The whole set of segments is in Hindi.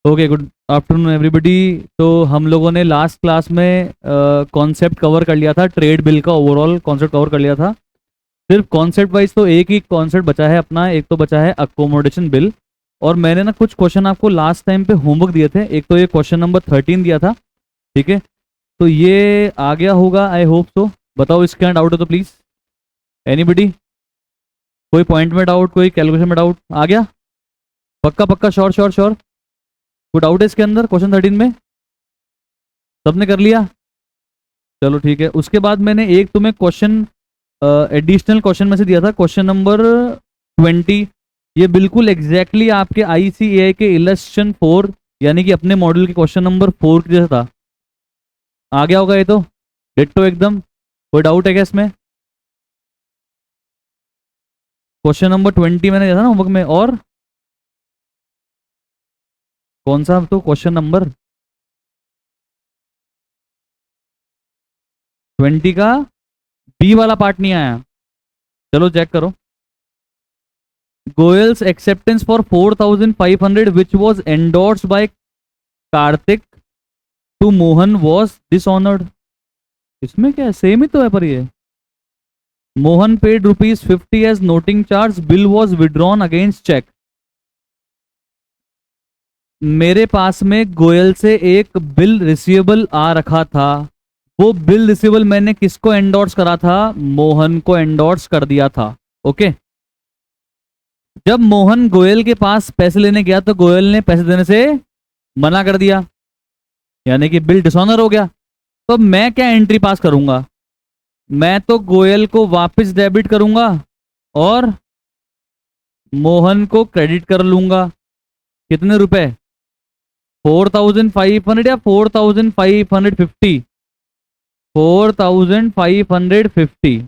Okay, good afternoon everybody. तो हम लोगों ने लास्ट क्लास में कॉन्सेप्ट कवर कर लिया था, ट्रेड बिल का ओवरऑल कॉन्सेप्ट कवर कर लिया था। सिर्फ कॉन्सेप्ट वाइज तो एक ही कॉन्सेप्ट बचा है अपना, एक तो बचा है अकोमोडेशन बिल। और मैंने ना कुछ क्वेश्चन आपको लास्ट टाइम पे होमवर्क दिए थे, एक तो ये क्वेश्चन नंबर 13 दिया था, ठीक है। तो ये आ गया होगा, आई होप सो। बताओ इसके यहाँ डाउट हो तो प्लीज़, एनीबडी? कोई पॉइंट में डाउट, कोई कैलकुलेशन में डाउट आ गया? पक्का पक्का, श्योर श्योर श्योर? कोई डाउट है इसके अंदर क्वेश्चन 13 में? सबने कर लिया? चलो ठीक है। उसके बाद मैंने एक तुम्हें क्वेश्चन एडिशनल क्वेश्चन में से दिया था, क्वेश्चन नंबर 20। ये बिल्कुल एग्जैक्टली आपके आईसीएआई के इलस्ट्रेशन 4 यानी कि अपने मॉड्यूल के क्वेश्चन नंबर 4 के जैसा था। आ गया होगा ये तो, डिट्टो एकदम। कोई डाउट है क्या इसमें? क्वेश्चन नंबर 20 मैंने दिया था ना होमवर्क में। और कौन सा तो क्वेश्चन नंबर 20 का बी वाला पार्ट नहीं आया? चलो चेक करो। Goyal's acceptance for 4500 which was endorsed by Kartik to Mohan was dishonoured. इसमें क्या है, सेम ही तो है पर ये। Mohan paid ₹50 as noting charge, bill was withdrawn against cheque. मेरे पास में गोयल से एक बिल रिसीवेबल आ रखा था। वो बिल रिसीवेबल मैंने किसको एंडोर्स करा था? मोहन को एंडोर्स कर दिया था। ओके। जब मोहन गोयल के पास पैसे लेने गया तो गोयल ने पैसे देने से मना कर दिया, यानी कि बिल डिसऑनर हो गया। तो मैं क्या एंट्री पास करूंगा? मैं तो गोयल को वापस डेबिट करूंगा और मोहन को क्रेडिट कर लूंगा। कितने रुपए? 4500 या 4550? 4550।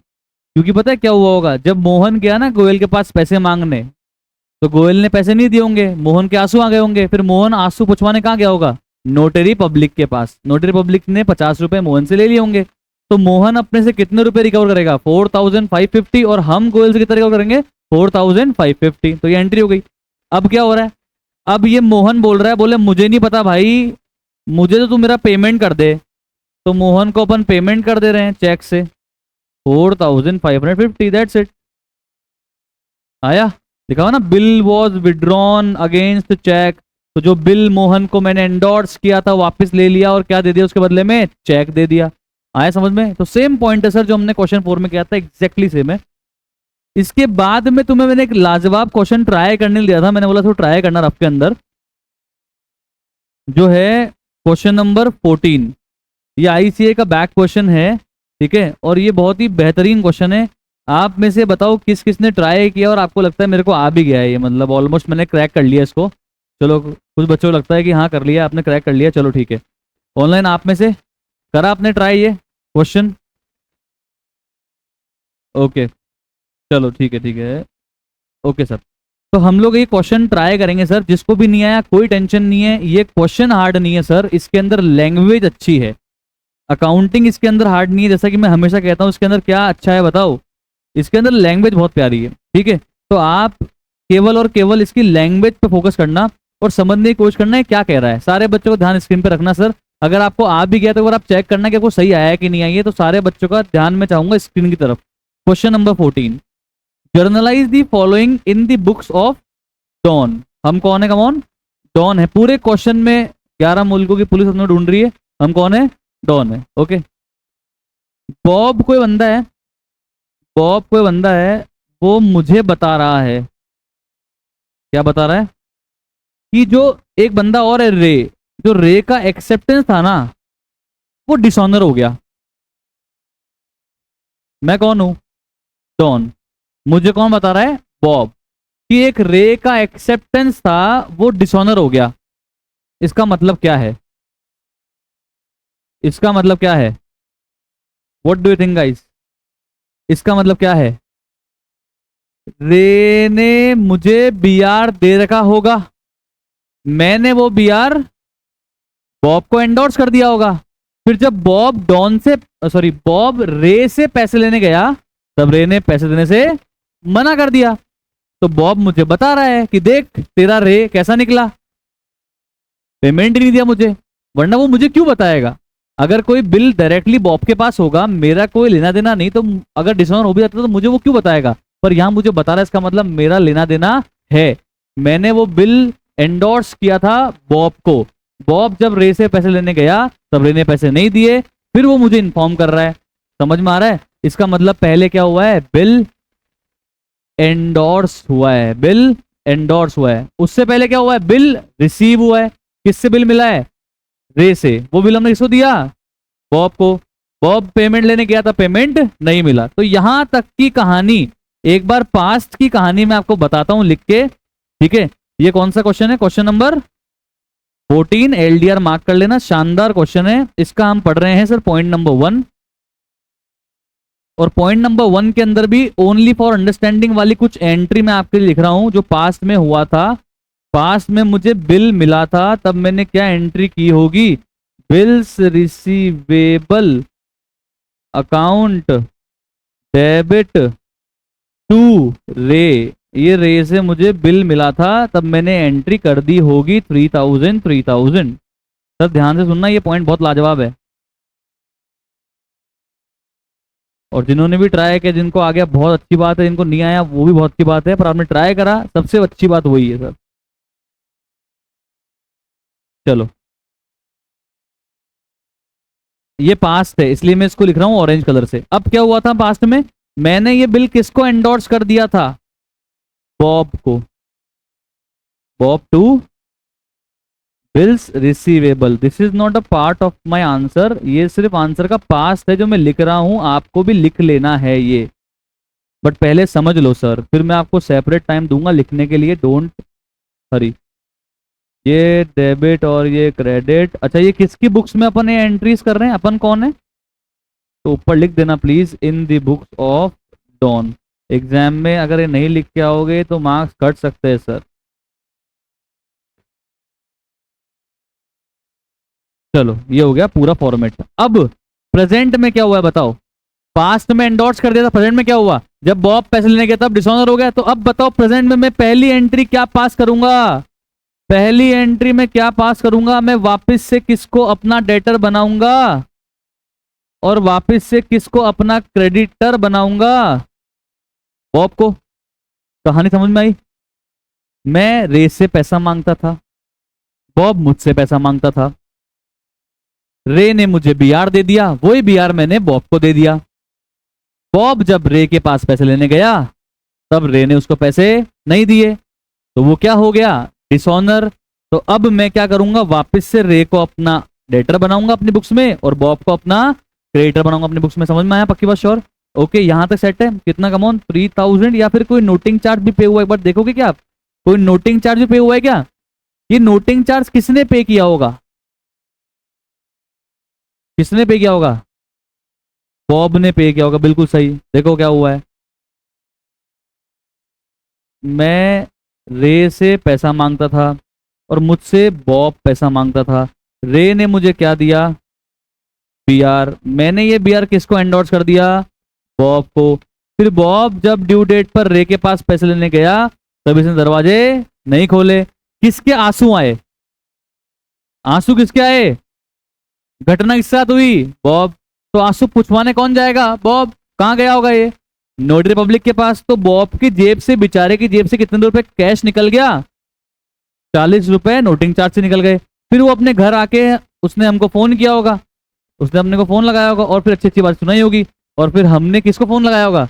क्योंकि पता है क्या हुआ होगा, जब मोहन गया ना गोयल के पास पैसे मांगने, तो गोयल ने पैसे नहीं दिए होंगे, मोहन के आंसू आ गए होंगे। फिर मोहन आंसू पुछवाने कहाँ गया होगा? नोटरी पब्लिक के पास। नोटरी पब्लिक ने 50 रुपए मोहन से ले लिए होंगे। तो मोहन अपने से कितने रुपए रिकवर करेगा? 4550। और हम गोयल से कितना रिकवर करेंगे? 4550। तो ये एंट्री हो गई। अब क्या हो रहा है? अब ये मोहन बोल रहा है, बोले मुझे नहीं पता भाई, मुझे तो तू मेरा पेमेंट कर दे। तो मोहन को अपन पेमेंट कर दे रहे हैं चेक से 4550, दैट्स इट। आया? दिखाओ ना, bill was withdrawn against cheque. तो जो बिल मोहन को मैंने एंडोर्स किया था वापस ले लिया, और क्या दे दिया उसके बदले में? चेक दे दिया। आया समझ में? तो सेम पॉइंट है सर जो हमने क्वेश्चन 4 में किया था, एग्जैक्टली सेम है। इसके बाद में तुम्हें मैंने एक लाजवाब क्वेश्चन ट्राई करने दिया था, मैंने बोला तो ट्राई करना रफ के अंदर, जो है क्वेश्चन नंबर 14। ये आईसीए का बैक क्वेश्चन है, ठीक है। और ये बहुत ही बेहतरीन क्वेश्चन है। आप में से बताओ किस किस ने ट्राई किया और आपको लगता है मेरे को आ भी गया है ये, मतलब ऑलमोस्ट मैंने क्रैक कर लिया इसको। चलो, कुछ बच्चों को लगता है कि हाँ कर लिया आपने, क्रैक कर लिया, चलो ठीक है। ऑनलाइन आप में से करा आपने ट्राई ये क्वेश्चन? ओके, चलो ठीक है ठीक है। Okay sir. तो हम लोग ये क्वेश्चन ट्राई करेंगे सर। जिसको भी नहीं आया कोई टेंशन नहीं है, ये क्वेश्चन हार्ड नहीं है सर, इसके अंदर लैंग्वेज अच्छी है। अकाउंटिंग इसके अंदर हार्ड नहीं है, जैसा कि मैं हमेशा कहता हूं। इसके अंदर क्या अच्छा है बताओ? इसके अंदर लैंग्वेज बहुत प्यारी है, ठीक है। तो आप केवल और केवल इसकी लैंग्वेज पे फोकस करना और समझने की कोशिश करना है क्या कह रहा है। सारे बच्चों को ध्यान स्क्रीन पे रखना सर। अगर आपको आ भी गया तो अगर आप चेक करना कि आपको सही आया है कि नहीं आई है, तो सारे बच्चों का ध्यान में चाहूंगा स्क्रीन की तरफ। Question number 14, journalise the following in the books of Don. हम कौन है? कमॉन, डॉन है। पूरे क्वेश्चन में 11 मुल्कों की पुलिस हमने ढूंढ रही है, हम कौन है? डॉन है। ओके। बॉब कोई बंदा है, बॉब कोई बंदा है, वो मुझे बता रहा है। क्या बता रहा है? कि जो एक बंदा और है रे, जो रे का एक्सेप्टेंस था ना, वो डिसऑनर हो गया। मैं कौन हूं? डॉन। मुझे कौन बता रहा है? बॉब। कि एक रे का एक्सेप्टेंस था, वो डिसऑनर हो गया। इसका मतलब क्या है? इसका मतलब क्या है? What do you think guys? इसका मतलब क्या है? रे ने मुझे बीआर दे रखा होगा, मैंने वो बीआर बॉब को एंडोर्स कर दिया होगा। फिर जब बॉब डॉन से, सॉरी, बॉब रे से पैसे लेने गया, तब रे ने पैसे देने से मना कर दिया। तो बॉब मुझे बता रहा है कि देख तेरा रे कैसा निकला। पेमेंट ही नहीं दिया मुझे, वरना वो मुझे क्यों बताएगा? अगर कोई बिल डायरेक्टली बॉब के पास होगा, मेरा कोई लेना देना नहीं, तो अगर डिसऑनर हो भी जाता तो मुझे वो क्यों बताएगा? पर यहाँ मुझे बता रहा है, इसका मतलब मेरा लेना देना है। मैंने वो बिल एंडोर्स किया था बॉब को। बॉब जब रे से पैसे लेने गया तब रे ने पैसे नहीं दिए, फिर वो मुझे इन्फॉर्म कर रहा है। समझ में आ रहा है? इसका मतलब पहले क्या हुआ है? बिल एंडोर्स हुआ है, बिल एंडोर्स हुआ है। उससे पहले क्या हुआ है? बिल रिसीव हुआ है। किससे बिल मिला है? रे से। वो बिल हमने किसको दिया? बॉब को। बॉब पेमेंट लेने गया था, पेमेंट नहीं मिला। तो यहां तक की कहानी, एक बार पास्ट की कहानी मैं आपको बताता हूं लिख के, ठीक है? ये कौन सा क्वेश्चन है? Question number 14। एलडीआर मार्क कर लेना, शानदार क्वेश्चन है। इसका हम पढ़ रहे हैं सर पॉइंट नंबर 1, और पॉइंट नंबर 1 के अंदर भी ओनली फॉर अंडरस्टैंडिंग वाली कुछ एंट्री मैं आपके लिए लिख रहा हूं जो पास्ट में हुआ था। पास्ट में मुझे बिल मिला था, तब मैंने क्या एंट्री की होगी? Bills receivable account debit to Ray. ये रे से मुझे बिल मिला था, तब मैंने एंट्री कर दी होगी 3000। सर ध्यान से सुनना, ये पॉइंट बहुत लाजवाब है। और जिन्होंने भी ट्राई किया, जिनको आ गया बहुत अच्छी बात है, जिनको नहीं आया वो भी बहुत अच्छी बात है, पर आपने ट्राई करा, सबसे अच्छी बात वही है सर। चलो, ये पास्ट है इसलिए मैं इसको लिख रहा हूं ऑरेंज कलर से। अब क्या हुआ था पास्ट में? मैंने ये बिल किसको एंडोर्स कर दिया था? बॉब को। Bob to bills receivable. This is not a part of my answer, ये सिर्फ आंसर का पास्ट है जो मैं लिख रहा हूं, आपको भी लिख लेना है ये। बट पहले समझ लो सर, फिर मैं आपको सेपरेट टाइम दूंगा लिखने के लिए, डोंट हरी। ये डेबिट और ये क्रेडिट। अच्छा, ये किसकी बुक्स में अपन ये एंट्रीज कर रहे हैं? अपन कौन है? तो ऊपर लिख देना please, in the books of Don. Exam में अगर ये नहीं लिख के आओगे तो मार्क्स कट सकते हैं सर। चलो, ये हो गया पूरा फॉर्मेट। अब प्रेजेंट में क्या हुआ है बताओ? पास्ट में एंडोर्स कर दिया था, प्रेजेंट में क्या हुआ? जब बॉब पैसे लेने गया तब डिसऑनर हो गया। तो अब बताओ प्रेजेंट में मैं पहली एंट्री क्या पास करूंगा? पहली एंट्री में क्या पास करूंगा? मैं वापस से किसको अपना डेटर बनाऊंगा और वापस से किसको अपना क्रेडिटर बनाऊंगा? बॉब को। कहानी समझ में आई? मैं रे से पैसा मांगता था, बॉब मुझसे पैसा मांगता था। रे ने मुझे बीआर दे दिया, वही बीआर मैंने बॉब को दे दिया। बॉब जब रे के पास पैसे लेने गया तब रे ने उसको पैसे नहीं दिए, तो वो क्या हो गया? डिसऑनर। तो अब मैं क्या करूंगा? वापस से रे को अपना डेटर बनाऊंगा अपनी बुक्स में और बॉब को अपना क्रेडिटर बनाऊंगा अपनी बुक्स में। समझ में आया? पक्की बात, श्योर? ओके, यहां तक सेट है। कितना कमॉन? 3000। या फिर कोई नोटिंग चार्ज भी पे हुआ है? एक बार देखोगे क्या आप? कोई नोटिंग चार्ज भी पे हुआ है क्या? ये नोटिंग चार्ज किसने पे किया होगा? किसने पे किया होगा? बॉब ने पे किया होगा, बिल्कुल सही। देखो क्या हुआ है, मैं रे से पैसा मांगता था और मुझसे बॉब पैसा मांगता था। रे ने मुझे क्या दिया? बीआर। मैंने ये बीआर किसको एंडोर्स कर दिया? बॉब को। फिर बॉब जब ड्यू डेट पर रे के पास पैसे लेने गया तब इसने दरवाजे नहीं खोले। किसके आंसू आए? आंसू किसके आए? घटना किसके साथ हुई? बॉब। तो आंसू पूछवाने कौन जाएगा? बॉब। कहां गया होगा ये? नोटरी पब्लिक के पास। तो बॉब की जेब से, बेचारे की जेब से कितने रुपए कैश निकल गया? 40 रुपए नोटिंग चार्ज से निकल गए। फिर वो अपने घर आके उसने हमको फोन किया होगा, उसने अपने को फोन लगाया होगा और फिर अच्छी अच्छी बात सुनाई होगी। और फिर हमने किसको फोन लगाया होगा?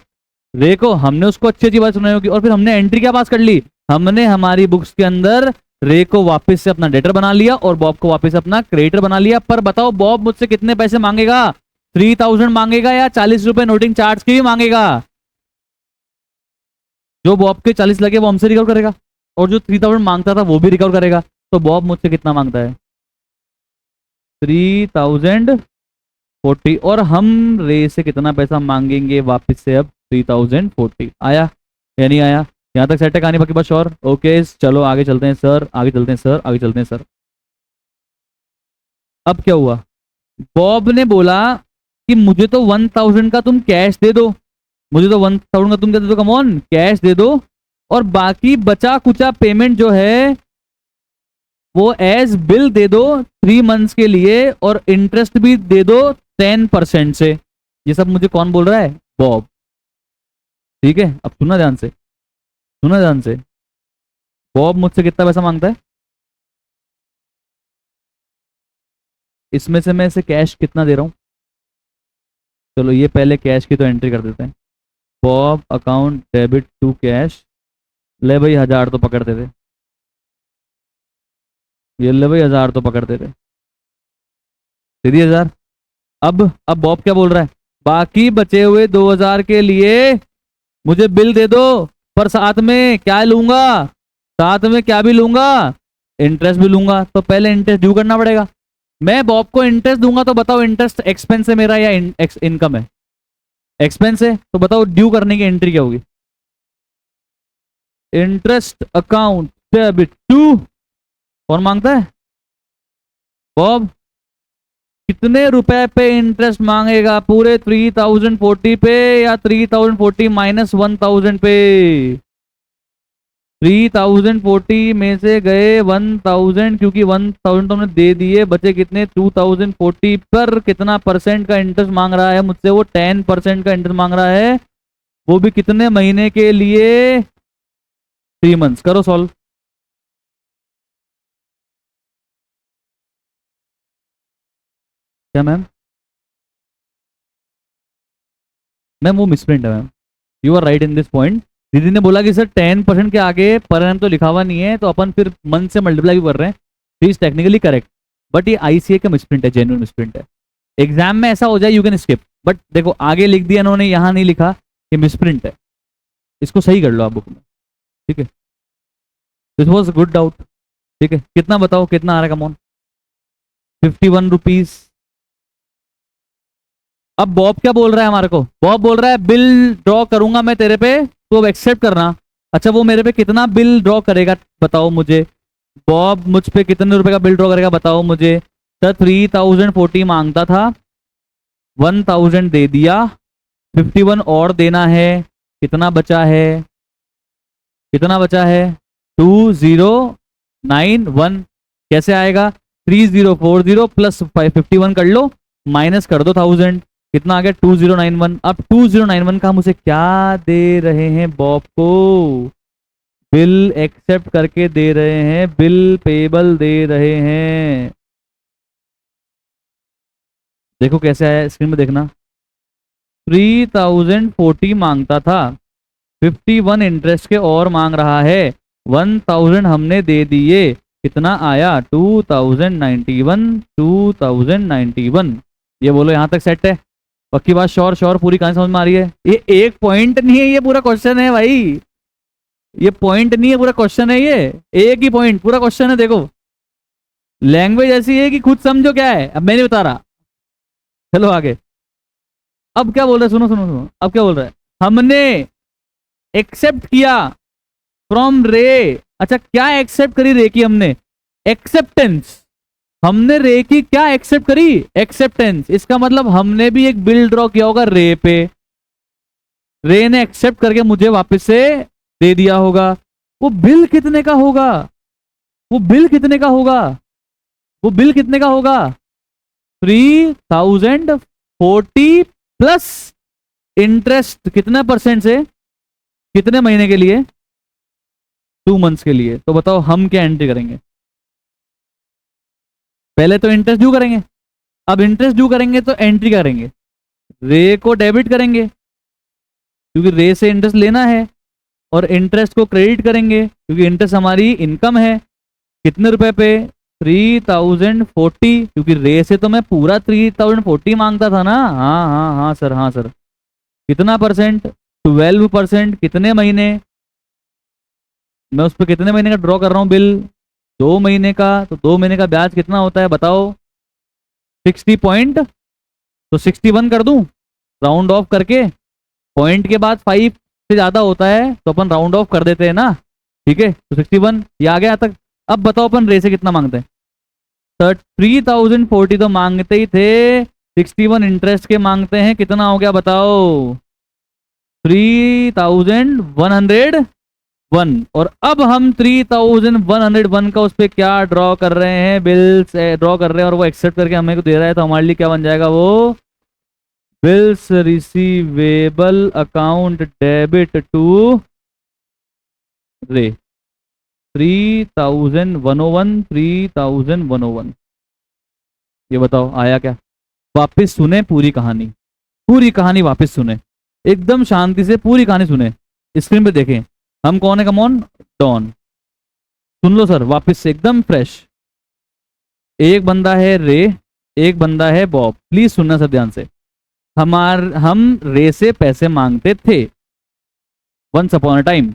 रे को। हमने उसको अच्छी अच्छी बात सुनाई होगी और फिर हमने एंट्री क्या पास कर ली? हमने हमारी बुक्स के अंदर रे को वापस से अपना डेटर बना लिया और बॉब को वापस अपना क्रेडिटर बना लिया। पर बताओ बॉब मुझसे कितने पैसे मांगेगा? 3000 मांगेगा या 40 रुपए नोटिंग चार्ज के भी मांगेगा? जो बॉब के 40 लगे वो हमसे रिकवर करेगा और जो 3000 मांगता था वो भी रिकवर करेगा। तो बॉब मुझसे कितना मांगता है? 3040। और हम रे से कितना पैसा मांगेंगे वापस से? अब 3040। आया या नहीं आया? यहां तक सेट है कहानी? बाकी बात श्योर? ओके, चलो आगे चलते हैं सर, आगे चलते हैं सर, आगे चलते हैं सर। अब क्या हुआ? बॉब ने बोला कि मुझे तो 1000 का तुम कैश दे दो, मुझे तो 1000 का तुम क्या दे दो, कम ऑन कैश दे दो, और बाकी बचा कुचा पेमेंट जो है वो एज बिल दे दो 3 मंथ्स के लिए और इंटरेस्ट भी दे दो 10% से। ये सब मुझे कौन बोल रहा है? बॉब। ठीक है, अब सुना ध्यान से, सुना ध्यान से। बॉब मुझसे कितना पैसा मांगता है? इसमें से मैं इसे कैश कितना दे रहा हूँ? चलो ये पहले कैश की तो एंट्री कर देते हैं। Bob account debit to cash. ले भाई 1000 तो पकड़ते थे, ये ले भाई 1000 तो पकड़ते थे, दे दिए 1000। अब बॉब क्या बोल रहा है? बाकी बचे हुए 2000 के लिए मुझे बिल दे दो, पर साथ में क्या लूंगा? साथ में क्या भी लूंगा? इंटरेस्ट भी लूंगा। तो पहले इंटरेस्ट ड्यू करना पड़ेगा। मैं बॉब को इंटरेस्ट दूंगा तो बताओ इंटरेस्ट एक्सपेंस है मेरा या इनकम है? एक्सपेंस है, तो बताओ ड्यू करने की एंट्री क्या होगी? इंटरेस्ट अकाउंट डेबिट टू, कौन मांगता है? बॉब। कितने रुपए पे इंटरेस्ट मांगेगा? पूरे 3040 पे या 3040 माइनस 1000 पे? 3040 में से गए 1000, क्योंकि 1000 तो हमने दे दिए, बचे कितने? 2040 पर कितना परसेंट का इंटरेस्ट मांग रहा है मुझसे? वो 10% का इंटरेस्ट मांग रहा है, वो भी कितने महीने के लिए? 3 मंथ्स। करो सॉल्व। क्या मैम? मैम वो मिसप्रिंट है ma'am, you are right in this point. दीदी ने बोला कि सर 10% के आगे पर एनम तो लिखा हुआ नहीं है, तो अपन फिर मंथ से मल्टीप्लाई भी कर रहे हैं। He is technically correct, but ये आईसीए का मिसप्रिंट है, जेन्युइन मिसप्रिंट है। एग्जाम में ऐसा हो जाए यू कैन स्किप, बट देखो आगे लिख दिया इन्होंने, यहाँ नहीं लिखा कि मिसप्रिंट है, इसको सही कर लो आप बुक में। ठीक है, दिस वॉज गुड डाउट। ठीक है, कितना बताओ कितना आ रहा है? Come on, 51 rupees. अब बॉब क्या बोल रहा है हमारे को? बॉब बोल रहा है बिल ड्रॉ करूंगा मैं तेरे पे, तो अब एक्सेप्ट करना। अच्छा वो मेरे पे कितना बिल ड्रॉ करेगा बताओ मुझे? बॉब मुझ पे कितने रुपए का बिल ड्रॉ करेगा बताओ मुझे? सर 3040 मांगता था, 1000 दे दिया, 51 और देना है। कितना बचा है? कितना बचा है? 2091। कैसे आएगा? 3040 प्लस 51 कर लो, माइनस कर दो 1000, कितना आ गया? 2091। अब 2091 का हम उसे क्या दे रहे हैं बॉब को? बिल एक्सेप्ट करके दे रहे हैं, बिल पेबल दे रहे हैं। देखो कैसे आया, स्क्रीन में देखना। 3040 मांगता था, 51 इंटरेस्ट के और मांग रहा है, 1000 हमने दे दिए, कितना आया? 2091। 2091। ये बोलो यहाँ तक सेट है? पक्की बात? Sure sure? पूरी कहानी समझ में आ रही है? ये एक पॉइंट नहीं है, ये पूरा क्वेश्चन है भाई। ये पॉइंट नहीं है, पूरा क्वेश्चन है। ये एक ही पॉइंट पूरा क्वेश्चन है। देखो लैंग्वेज ऐसी है कि खुद समझो क्या है, अब मैं नहीं बता रहा। चलो आगे। अब क्या बोल रहा है? सुनो सुनो सुनो, अब क्या बोल रहा है? हमने एक्सेप्ट किया फ्रॉम रे। अच्छा क्या एक्सेप्ट करी रे की हमने? एक्सेप्टेंस। हमने रे की क्या एक्सेप्ट करी? एक्सेप्टेंस। इसका मतलब हमने भी एक बिल ड्रॉ किया होगा रे पे, रे ने एक्सेप्ट करके मुझे वापस से दे दिया होगा। वो बिल कितने का होगा? वो बिल कितने का होगा? वो बिल कितने का होगा? 3040 प्लस इंटरेस्ट कितना परसेंट से? कितने महीने के लिए? 2 मंथ्स के लिए। तो बताओ हम क्या एंट्री करेंगे? पहले तो इंटरेस्ट ड्यू करेंगे। अब इंटरेस्ट ड्यू करेंगे तो एंट्री करेंगे, रे को डेबिट करेंगे क्योंकि रे से इंटरेस्ट लेना है, और इंटरेस्ट को क्रेडिट करेंगे क्योंकि इंटरेस्ट हमारी इनकम है। कितने रुपए पे? 3040, क्योंकि रे से तो मैं पूरा 3040 मांगता था ना। हाँ हाँ हाँ सर, हाँ सर। कितना परसेंट? 12%। कितने महीने? मैं उस पर कितने महीने का ड्रॉ कर रहा हूँ बिल? 2 महीने का। तो 2 महीने का ब्याज कितना होता है बताओ? 60 पॉइंट। तो 61 कर दूं राउंड ऑफ करके? पॉइंट के बाद 5 से ज्यादा होता है तो अपन राउंड ऑफ कर देते हैं ना। ठीक है, तो 61 ये आ गया तक। अब बताओ अपन रे से कितना मांगते हैं? सर 3040 तो मांगते ही थे, 61 इंटरेस्ट के मांगते हैं, कितना हो गया बताओ? 3100। वन, और अब हम 3101 का उस पे क्या ड्रॉ कर रहे हैं, बिल्स ड्रॉ कर रहे हैं, और वो एक्सेप्ट करके हमें को दे रहा है, तो हमारे लिए क्या बन जाएगा वो, bills receivable account debit to Ray, 3101। ये बताओ आया क्या? वापस सुने पूरी कहानी, पूरी कहानी वापस सुने, एकदम शांति से पूरी कहानी सुने, स्क्रीन पे देखें। हम कौन है, कम ऑन, डॉन। सुन लो सर वापस से एकदम फ्रेश। एक बंदा है रे, एक बंदा है बॉब, प्लीज सुनना सब ध्यान से। हम रे से पैसे मांगते थे वंस अपॉन अ टाइम।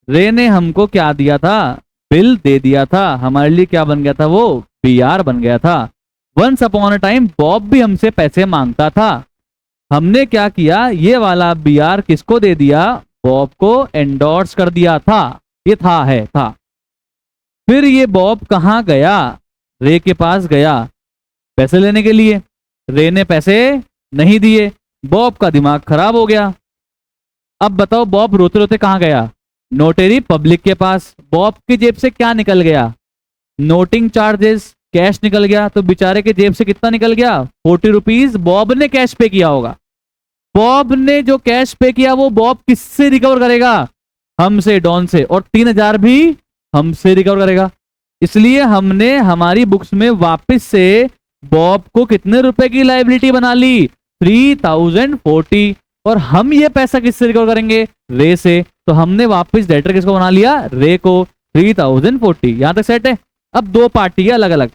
रे ने हमको क्या दिया था, बिल दे दिया था, हमारे लिए क्या बन गया था वो, बीआर बन गया था। Once upon a time Bob भी हमसे पैसे मांगता था, हमने क्या किया, ये वाला बीआर किसको दे दिया, बॉब को एंडोर्स कर दिया था। ये था। फिर ये बॉब कहाँ गया, रे के पास गया पैसे लेने के लिए। रे ने पैसे नहीं दिए, बॉब का दिमाग खराब हो गया। अब बताओ बॉब रोते रोते कहाँ गया, नोटरी पब्लिक के पास। बॉब की जेब से क्या निकल गया, नोटिंग चार्जेस, कैश निकल गया। तो बेचारे के जेब से कितना निकल गया, 40 रुपीज बॉब ने कैश पे किया होगा। बॉब ने जो कैश पे किया वो बॉब किससे रिकवर करेगा, हमसे, डॉन से, और 3000 भी हमसे रिकवर करेगा। इसलिए हमने हमारी बुक्स में वापस से बॉब को कितने रुपए की लाइबिलिटी बना ली, 3040। और हम ये पैसा किससे रिकवर करेंगे, रे से। तो हमने वापस डेटर किसको बना लिया, रे को, 3040। यहां तक सेट है। अब दो पार्टी है अलग अलग,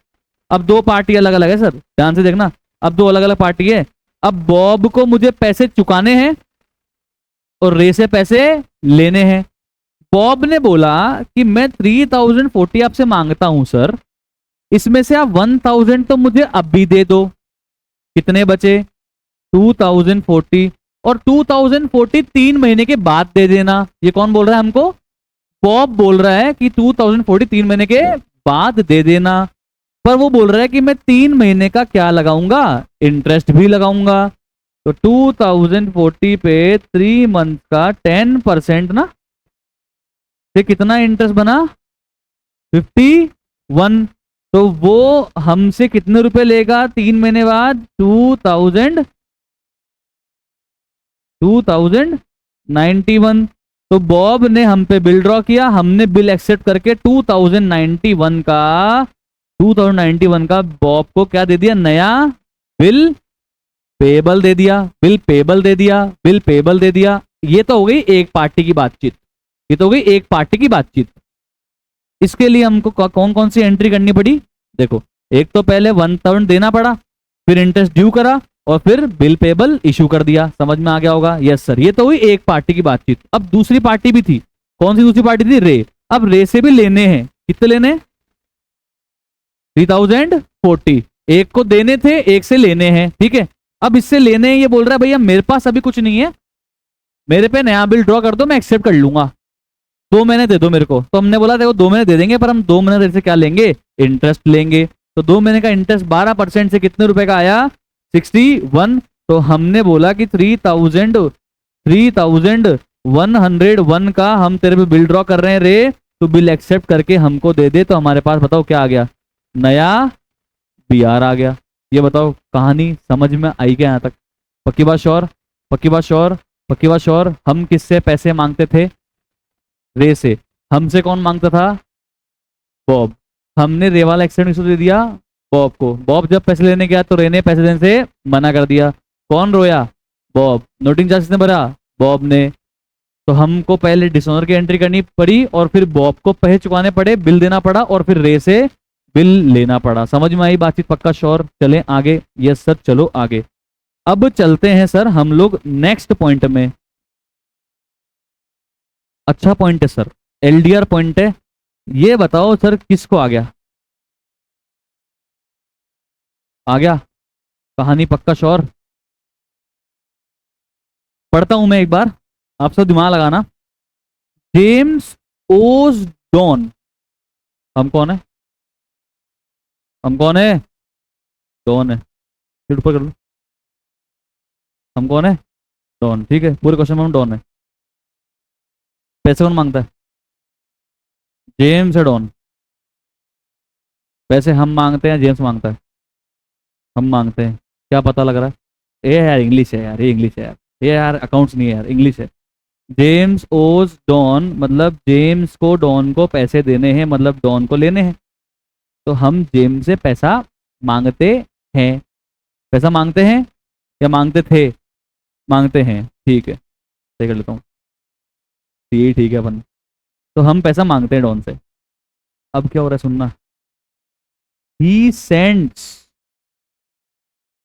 अब दो पार्टी अलग अलग है सर, ध्यान से देखना। अब दो अलग अलग पार्टी है। अब बॉब को मुझे पैसे चुकाने हैं और रे से पैसे लेने हैं। बॉब ने बोला कि मैं 3040 आपसे मांगता हूं सर, इसमें से आप 1000 तो मुझे अभी दे दो। कितने बचे, 2040, और 2040 3 महीने के बाद दे देना। ये कौन बोल रहा है हमको, बॉब बोल रहा है कि 2040 3 महीने के बाद दे देना। पर वो बोल रहा है कि मैं 3 महीने का क्या लगाऊंगा, इंटरेस्ट भी लगाऊंगा। तो 2040 पे 3 मंथ का 10% ना, फिर कितना इंटरेस्ट बना, 51। तो वो हमसे कितने रुपए लेगा 3 महीने बाद, 2091। तो बॉब ने हम पे बिल ड्रॉ किया, हमने बिल एक्सेप्ट करके 2091 का बॉब को क्या दे दिया, नया बिल पेबल दे दिया, बिल पेबल दे दिया, बिल पेबल दे दिया। ये तो हो गई एक पार्टी की बातचीत, ये तो हो गई एक पार्टी की बातचीत। इसके लिए हमको कौन कौन सी एंट्री करनी पड़ी, देखो। एक तो पहले 1000 देना पड़ा, फिर इंटरेस्ट ड्यू करा, और फिर बिल पेबल इशू कर दिया। समझ में आ गया होगा, यस सर। ये तो हुई एक पार्टी की बातचीत। अब दूसरी पार्टी भी थी, कौन सी दूसरी पार्टी थी, रे। अब रे से भी लेने हैं, कितने लेने, 3040। एक को देने थे, एक से लेने हैं, ठीक है। अब इससे लेने हैं, ये बोल रहा है भैया मेरे पास अभी कुछ नहीं है, मेरे पे नया बिल ड्रॉ कर दो, मैं एक्सेप्ट कर लूंगा, 2 महीने दे दो मेरे को। तो हमने बोला देखो 2 महीने दे देंगे, पर हम 2 महीने देर से क्या लेंगे, इंटरेस्ट लेंगे। तो 2 महीने का इंटरेस्ट 12% से कितने रुपए का आया, 61। तो हमने बोला कि 3101 का हम तेरे पे बिल ड्रॉ कर रहे हैं रे, तो बिल एक्सेप्ट करके हमको दे दे। तो हमारे पास बताओ क्या आ गया, नया बीआर आ गया। ये बताओ कहानी समझ में आई क्या यहां तक, पक्की बात श्योर, पक्की बात श्योर, पक्की बात श्योर। हम किससे पैसे मांगते थे, रे से। हमसे कौन मांगता था, बॉब। हमने रे वाला एक्सेप्ट किसको दे दिया, बॉब को। बॉब जब पैसे लेने गया तो रे ने पैसे देने से मना कर दिया। कौन रोया, बॉब। नोटिंग चार्ज किसने भरा, बॉब ने। तो हमको पहले डिसऑनर की एंट्री करनी पड़ी, और फिर बॉब को पैसे चुकाने पड़े, बिल देना पड़ा, और फिर रे से बिल लेना पड़ा। समझ में आई बातचीत, पक्का श्योर। चलें आगे, यस सर, चलो आगे। अब चलते हैं सर हम लोग नेक्स्ट पॉइंट में। अच्छा पॉइंट है सर, एलडीआर पॉइंट है। ये बताओ सर किसको आ गया, आ गया कहानी, पक्का श्योर। पढ़ता हूं मैं एक बार, आप सब दिमाग लगाना। जेम्स ओज डॉन, हम कौन है, हम कौन है, डॉन है। फिर ऊपर कर लो, हम कौन है, डॉन, ठीक है। पूरे क्वेश्चन में हम डॉन है। पैसे कौन मांगता है? जेम्स है डॉन। पैसे हम मांगते हैं, जेम्स मांगता है? हम मांगते हैं। क्या पता लग रहा है? ये यार इंग्लिश है यार, ये इंग्लिश है यार, ये यार अकाउंट्स नहीं है यार, इंग्लिश है। जेम्स ओज डॉन मतलब जेम्स को डॉन को पैसे देने हैं, मतलब डॉन को लेने हैं। तो हम जेम्स से पैसा मांगते हैं। पैसा मांगते हैं या मांगते थे? मांगते हैं, ठीक है, सही कर लेता हूँ। यही ठीक है अपन। तो हम पैसा मांगते हैं डॉन से। अब क्या हो रहा है सुनना। He sends.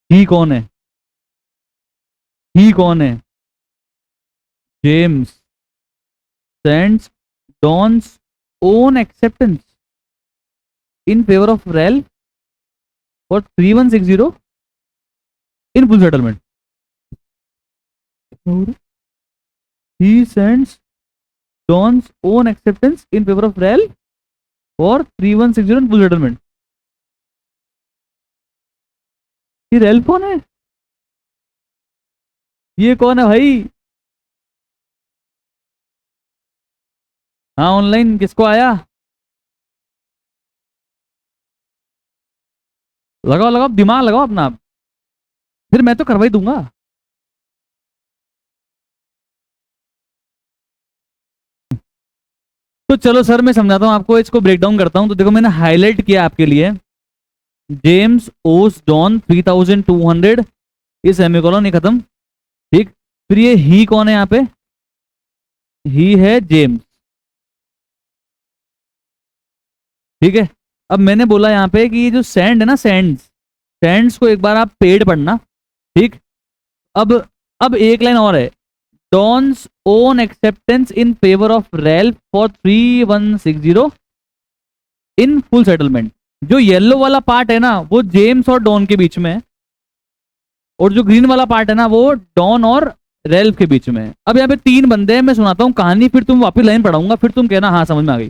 ही कौन है? ही कौन है? James sends Don's own acceptance in favour of Ralph for 3160 in full settlement. He sends Don's own acceptance in favour of Ralph for 3160 in full settlement. ये रेल कौन है? ये कौन है भाई? हाँ ऑनलाइन किसको आया? लगाओ लगाओ, दिमाग लगाओ अपना, फिर मैं तो करवा ही दूंगा। तो चलो सर मैं समझाता हूँ आपको, इसको ब्रेक डाउन करता हूँ। तो देखो मैंने हाईलाइट किया आपके लिए, जेम्स ओस डॉन 3200, ये सेमीकोलन नहीं खत्म, ठीक। फिर ये ही कौन है यहाँ पे? ही है जेम्स, ठीक है। अब मैंने बोला यहाँ पे कि ये जो सैंड है ना, सैंड्स, सैंड्स को एक बार आप पेड पढ़ना, ठीक। अब एक लाइन और है, Don's own acceptance in favour of Ralph for 3160 in full settlement. जो येलो वाला पार्ट है ना वो जेम्स और डॉन के बीच में है, और जो ग्रीन वाला पार्ट है ना वो डॉन और रेल्फ के बीच में है। अब यहाँ पे तीन बंदे हैं, मैं सुनाता हूँ कहानी, फिर तुम वापस लाइन पढ़ाऊंगा, फिर तुम कहना हाँ समझ में आ गई।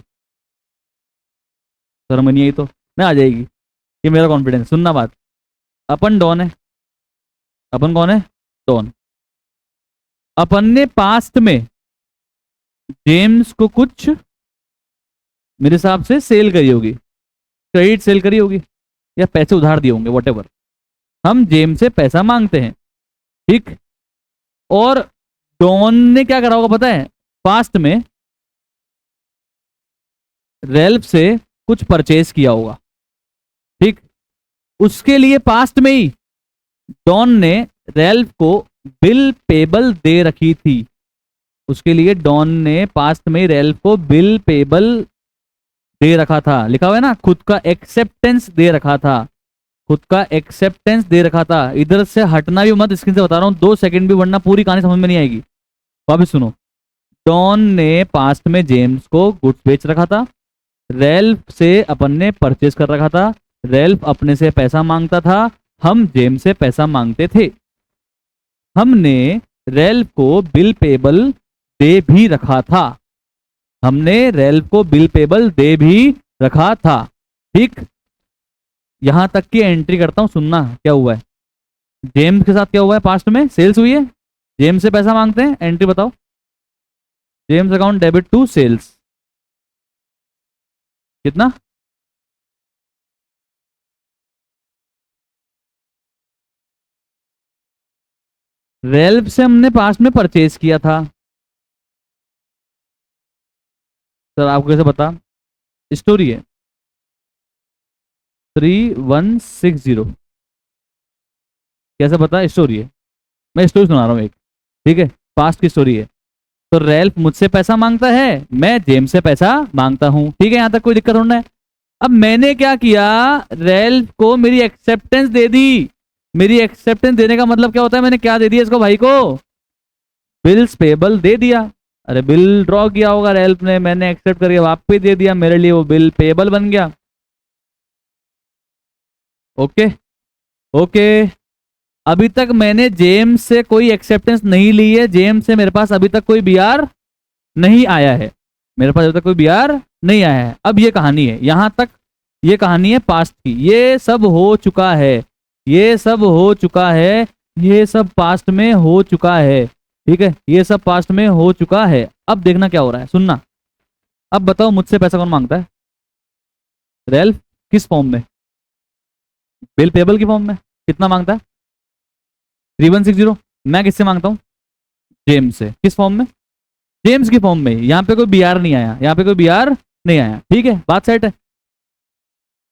शर्म नहीं आई तो मैं आ जाएगी, ये मेरा कॉन्फिडेंस। सुनना बात, अपन डॉन है, अपन कौन है? डॉन। अपन ने पास्ट में जेम्स को कुछ मेरे हिसाब से सेल करी होगी, क्रेडिट सेल करी होगी, या पैसे उधार दिए होंगे, वॉटेवर। हम जेम्स से पैसा मांगते हैं, ठीक। और डॉन ने क्या करा होगा पता है? पास्ट में रेल्फ से कुछ परचेज किया होगा, ठीक। उसके लिए पास्ट में ही डॉन ने रेल्फ को बिल पेबल दे रखी थी। उसके लिए डॉन ने पास्ट में रेल्फ को बिल पेबल दे रखा था, लिखा हुआ है ना, खुद का एक्सेप्टेंस दे रखा था, खुद का एक्सेप्टेंस दे रखा था। इधर से हटना भी मत, स्क्रीन से बता रहा हूं, 2 सेकंड भी, वरना पूरी कहानी समझ में नहीं आएगी। वापस सुनो, डॉन ने पास्ट में जेम्स को गुड्स बेच रखा था, रेल्फ से अपन ने परचेज कर रखा था, रेल्फ अपने से पैसा मांगता था, हम जेम्स से पैसा मांगते थे। हमने रेल्फ को बिल पेबल दे भी रखा था, हमने रेल्फ को बिल पेबल दे भी रखा था, ठीक। यहां तक की एंट्री करता हूं, सुनना क्या हुआ है। जेम्स के साथ क्या हुआ है? पास्ट में सेल्स हुई है, जेम्स से पैसा मांगते हैं, एंट्री बताओ। James account debit to sales, कितना? रेल्फ से हमने पास्ट में परचेज किया था। सर आपको कैसे पता? स्टोरी है 3160, कैसे पता? स्टोरी है, मैं स्टोरी सुना रहा हूँ एक, ठीक है, पास्ट की स्टोरी है। तो रेल्फ मुझसे पैसा मांगता है, मैं जेम्स से पैसा मांगता हूं, ठीक है, यहां तक कोई दिक्कत होना है। अब मैंने क्या किया, रेल्फ को मेरी एक्सेप्टेंस दे दी। मेरी एक्सेप्टेंस देने का मतलब क्या होता है? मैंने क्या दे दिया इसको, भाई को? बिल्स पेबल दे दिया। अरे बिल ड्रॉ किया होगा रेल्फ ने, मैंने एक्सेप्ट करके वापस दे दिया, मेरे लिए वो बिल पेबल बन गया। Okay okay. अभी तक मैंने जेम्स से कोई एक्सेप्टेंस नहीं ली है, जेम्स से मेरे पास अभी तक कोई बीआर नहीं आया है, मेरे पास अभी तक कोई बीआर नहीं आया है। अब ये कहानी है, यहां तक ये कहानी है पास्ट की, ये सब हो चुका है, ये सब हो चुका है, ये सब पास्ट में हो चुका है, ठीक है, ये सब पास्ट में हो चुका है। अब देखना क्या हो रहा है, सुनना। अब बताओ मुझसे पैसा कौन मांगता है? रेल्फ। किस फॉर्म में? बिल पेबल की फॉर्म में। कितना मांगता है? 3160। मैं किससे मांगता हूँ? जेम्स से। किस फॉर्म में? जेम्स की फॉर्म में। यहाँ पे कोई बीआर नहीं आया, यहाँ पे कोई बीआर नहीं आया, ठीक है, बात सेट है।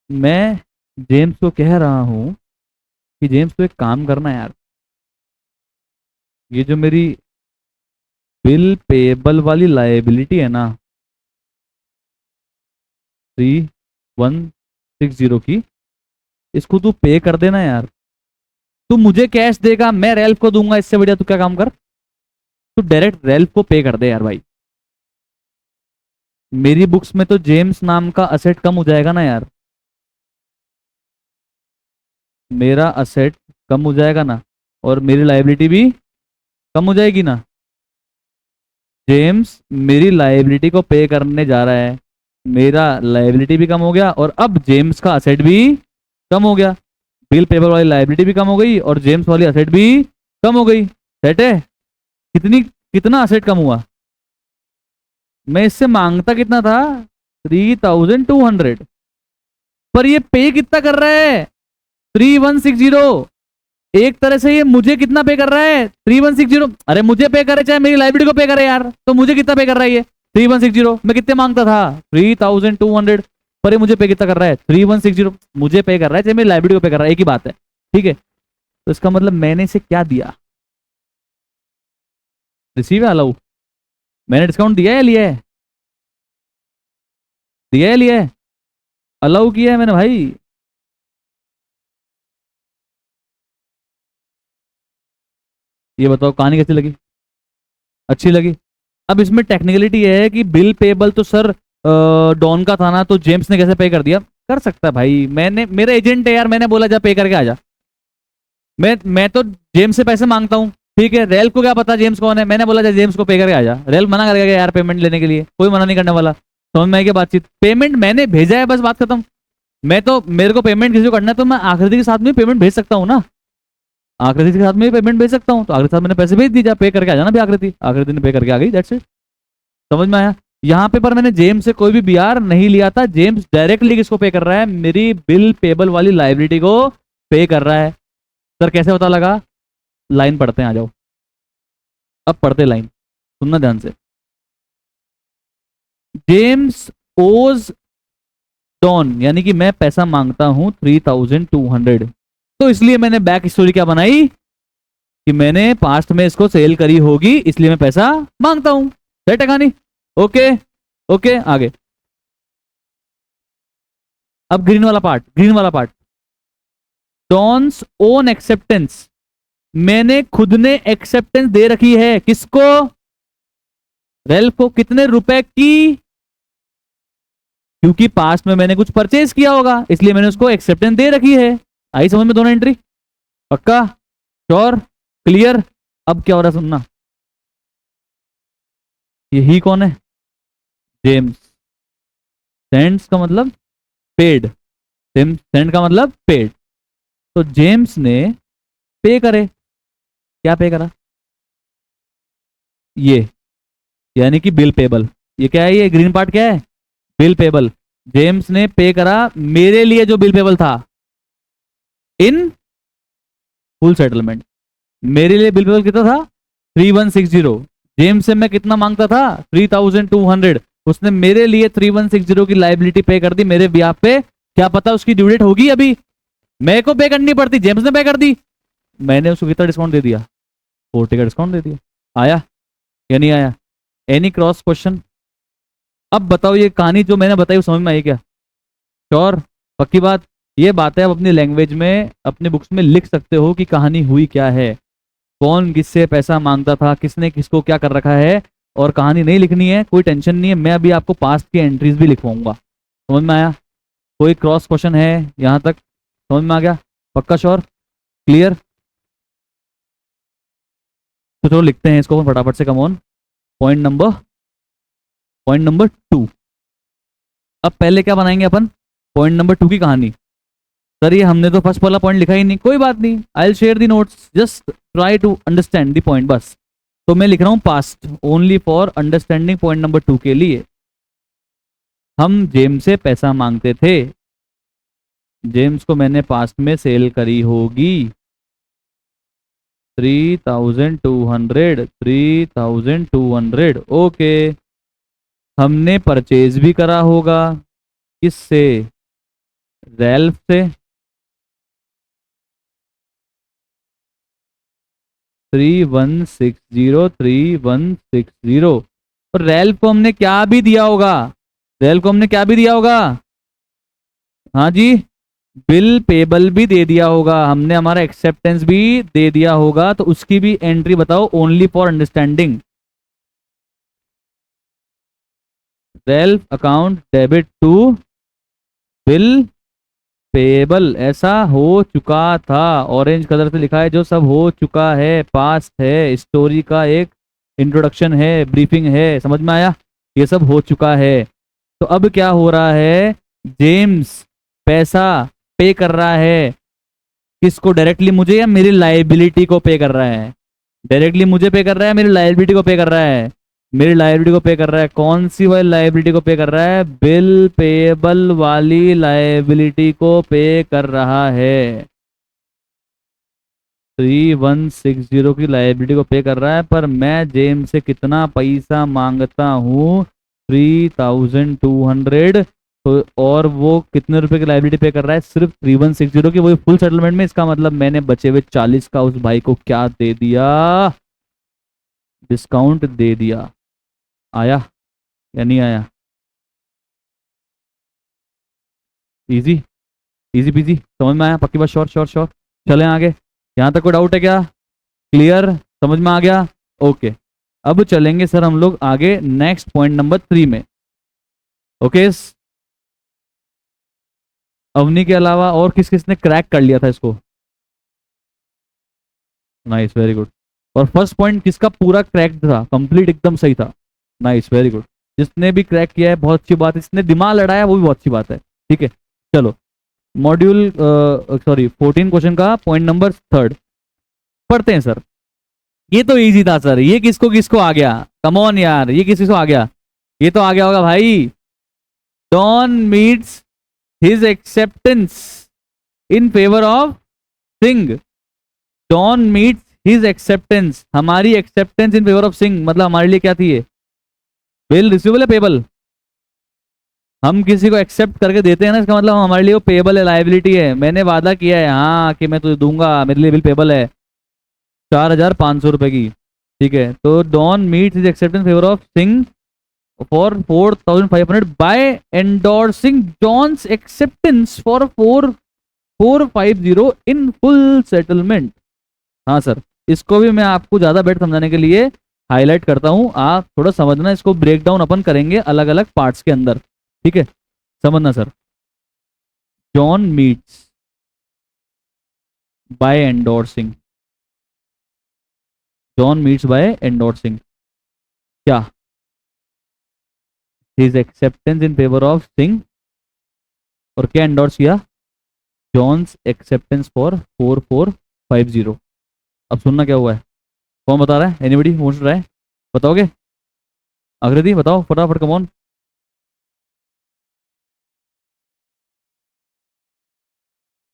मैं जेम्स को कह रहा हूं कि जेम्स तो एक काम करना यार, ये जो मेरी बिल पेबल वाली लाइबिलिटी है ना 3160 की, इसको तू पे कर देना यार। तू मुझे कैश देगा, मैं रेल्फ को दूंगा, इससे बढ़िया तू क्या काम कर, तू डायरेक्ट रेल्फ को पे कर दे यार भाई। मेरी बुक्स में तो जेम्स नाम का असेट कम हो जाएगा ना यार, मेरा असेट कम हो जाएगा ना, और मेरी लाइबिलिटी भी कम हो जाएगी ना। जेम्स मेरी लाइबिलिटी को पे करने जा रहा है, मेरा लाइबिलिटी भी कम हो गया और अब जेम्स का असेट भी कम हो गया। बिल पेपर वाली लाइबिलिटी भी कम हो गई और जेम्स वाली असेट भी कम हो गई। सेट है? कितना असेट कम हुआ? मैं इससे मांगता कितना था? 3200। पर ये पे कितना कर रहा है? 3160। एक तरह से ये मुझे कितना पे कर रहा है? 3160। अरे मुझे पे करे चाहे मेरी लाइब्रेरी को पे करे यार, तो मुझे कितना पे कर रहा है ये? 3160। मैं कितने मांगता था? 3200। पर ये मुझे पे कितना कर रहा है? 3160। मुझे पे कर रहा है चाहे मेरी लाइब्रेरी को पे कर रहा है, एक ही बात है, ठीक है। तो इसका मतलब मैंने इसे क्या दिया? रिसीव है, अलाउ। मैंने डिस्काउंट दिया है, लिया है? दिया है, लिया है? अलाउ किया है मैंने भाई। ये बताओ कहानी कैसी लगी? अच्छी लगी? अब इसमें टेक्निकलिटी है कि बिल पेबल तो सर डॉन का था ना, तो जेम्स ने कैसे पे कर दिया? कर सकता है भाई, मैंने, मेरा एजेंट है यार, मैंने बोला जा पे करके आ जा। मैं तो जेम्स से पैसे मांगता हूँ, ठीक है। रेल को क्या पता जेम्स कौन है? मैंने बोला जा जेम्स को पे करके आ जा। रेल मना करेगा यार पेमेंट लेने के लिए? कोई मना नहीं करने वाला। समझ में आई क्या बातचीत? पेमेंट मैंने भेजा है, बस बात खत्म। मैं तो, मेरे को पेमेंट किसी को करना है तो मैं आकृति के साथ में पेमेंट भेज सकता हूँ ना, आकृति के साथ में पेमेंट भेज सकता हूँ। तो आकृति के साथ मैंने पैसे भेज दिया, पे करके आ जाना भी। आकृति आकृति ने पे करके आ गई, दैट्स इट। समझ में आया? यहाँ पे पर मैंने जेम्स से कोई भी बीआर नहीं लिया था। जेम्स डायरेक्टली किसको पे कर रहा है? मेरी बिल पेबल वाली लाइबिलिटी को पे कर रहा है। सर कैसे पता लगा? लाइन पढ़ते हैं, आ जाओ। अब पढ़ते लाइन, सुनना ध्यान से। जेम्स ओज डॉन, यानी कि मैं पैसा मांगता हूं 3200, तो इसलिए मैंने बैक स्टोरी क्या बनाई कि मैंने पास्ट में इसको सेल करी होगी, इसलिए मैं पैसा मांगता हूं। सेट है कहानी? ओके ओके, आगे। अब ग्रीन वाला पार्ट, ग्रीन वाला पार्ट। डॉन्स ओन एक्सेप्टेंस, मैंने खुद ने एक्सेप्टेंस दे रखी है। किसको? रेल्फ को। कितने रुपए की? क्योंकि पास्ट में मैंने कुछ परचेज किया होगा, इसलिए मैंने उसको एक्सेप्टेंस दे रखी है। आई समझ में दोनों एंट्री? पक्का? श्योर? क्लियर? अब क्या हो रहा है सुनना। यही कौन है? जेम्स। सेंड्स का मतलब पेड, सेंड का मतलब पेड। तो जेम्स ने पे करे। क्या पे करा? ये, यानी कि बिल पेबल। ये क्या है? ये ग्रीन पार्ट क्या है? Bill payable. जेम्स ने पे करा मेरे लिए जो बिल पेबल था, इन फुल सेटलमेंट। मेरे लिए बिल पेबल कितना था? 3160। जेम्स से मैं कितना मांगता था? 3200। उसने मेरे लिए 3160 की लाइबिलिटी पे कर दी मेरे ब्याह पे। क्या पता उसकी ड्यू डेट होगी अभी, मेरे को पे करनी पड़ती, जेम्स ने पे कर दी। मैंने उसको कितना डिस्काउंट दे दिया? 40 का डिस्काउंट दे दिया। आया या नहीं आया? Any cross question? अब बताओ ये कहानी जो मैंने बताई वो समझ में आई क्या? श्योर? पक्की बात? ये बात है आप अपनी लैंग्वेज में, अपने बुक्स में लिख सकते हो कि कहानी हुई क्या है, कौन किससे पैसा मांगता था, किसने किसको क्या कर रखा है। और कहानी नहीं लिखनी है, कोई टेंशन नहीं है, मैं अभी आपको पास्ट की एंट्रीज भी लिखवाऊंगा। समझ में आया? कोई क्रॉस क्वेश्चन है यहां तक? समझ में आ गया? पक्का? श्योर? क्लियर? तो चलो लिखते हैं इसको फटाफट से, कम ऑन। Point number 2। अब पहले क्या बनाएंगे अपन? पॉइंट नंबर 2 की कहानी। सर ये हमने तो फर्स्ट वाला पॉइंट लिखा ही नहीं। कोई बात नहीं, I will share the notes, just try to understand the point बस। तो मैं लिख रहा हूं passed only for understanding point number 2 के लिए। हम जेम्स से पैसा मांगते थे, जेम्स को मैंने पास्ट में सेल करी होगी 3200, 3200। ओके, हमने परचेज भी करा होगा किससे, रैल्फ से, 3160, 3160। और रैल्फ को हमने क्या भी दिया होगा, रैल्फ को हमने क्या भी दिया होगा, हाँ जी, बिल पेबल भी दे दिया होगा हमने, हमारा एक्सेप्टेंस भी दे दिया होगा। तो उसकी भी एंट्री बताओ only for understanding. Ralph account debit to bill payable, ऐसा हो चुका था, ऑरेंज कलर से लिखा है जो सब हो चुका है, पास्ट है, स्टोरी का एक इंट्रोडक्शन है, ब्रीफिंग है, समझ में आया, ये सब हो चुका है। तो अब क्या हो रहा है, जेम्स पैसा पे कर रहा है, किसको, डायरेक्टली मुझे या मेरी लाइबिलिटी को पे कर रहा है, डायरेक्टली मुझे पे कर रहा है, मेरी लाइबिलिटी को पे कर रहा है, मेरी लाइबिलिटी को पे कर रहा है, कौन सी वाली लाइबिलिटी को पे कर रहा है, बिल पेबल वाली लाइबिलिटी को पे कर रहा है, 3160 की लाइबिलिटी को पे कर रहा है। पर मैं जेम्स से कितना पैसा मांगता हूँ, 3200। तो और वो कितने रुपए की लाइबिलिटी पे कर रहा है, सिर्फ 3160 की, वही फुल सेटलमेंट में। इसका मतलब मैंने बचे हुए 40 का उस भाई को क्या दे दिया, डिस्काउंट दे दिया। आया या नहीं आया, इजी, इजी पीजी, समझ में आया, पक्की बात, श्योर श्योर श्योर। चलें आगे, यहाँ तक कोई डाउट है क्या, क्लियर, समझ में आ गया, ओके। अब चलेंगे सर हम लोग आगे नेक्स्ट पॉइंट नंबर 3 में। ओके, अवनी के अलावा और किस किसने क्रैक कर लिया था इसको, नाइस, वेरी गुड। और फर्स्ट पॉइंट किसका पूरा क्रैक था, कंप्लीट एकदम सही था, नाइस, वेरी गुड। जिसने भी क्रैक किया है बहुत अच्छी बात है, इसने दिमाग लड़ाया वो भी बहुत अच्छी बात है, ठीक है। चलो, मॉड्यूल सॉरी 14 क्वेश्चन का पॉइंट नंबर 3 पढ़ते हैं सर। ये तो इजी था सर, ये किसको किसको आ गया, कम ऑन यार, ये किस किसको आ गया, ये तो आ गया होगा भाई। Don meets his acceptance in favour of Singh, Don meets his acceptance, हमारी acceptance in favour of Singh, मतलब हमारे लिए क्या थी ये, बिल रिसीवेबल है पेबल, हम किसी को एक्सेप्ट करके देते हैं ना, इसका मतलब हमारे लिए वो पेबल है, लाइबिलिटी है, मैंने वादा किया है हाँ कि मैं तुझे दूंगा, मेरे लिए बिल पेबल है 4500 रुपए की, ठीक है। तो Don meet his acceptance favour of Singh for 4500 by endorsing John's acceptance for 4450 in full settlement. हाँ सर, इसको भी मैं आपको ज्यादा बेटर समझाने के लिए हाईलाइट करता हूं, आप थोड़ा समझना, इसको ब्रेक डाउन अपन करेंगे अलग अलग पार्ट्स के अंदर, ठीक है, समझना sir. John meets by endorsing, John meets by endorsing क्या, his acceptance in favour of Singh, और क्या एंडोर्स किया, जॉन्स एक्सेप्टेंस फॉर 4450। अब सुनना क्या हुआ है, कौन बता रहा है, एनीबडी वांट्स टू ट्राई, बताओगे, आकृति बताओ फटाफट, कम ऑन।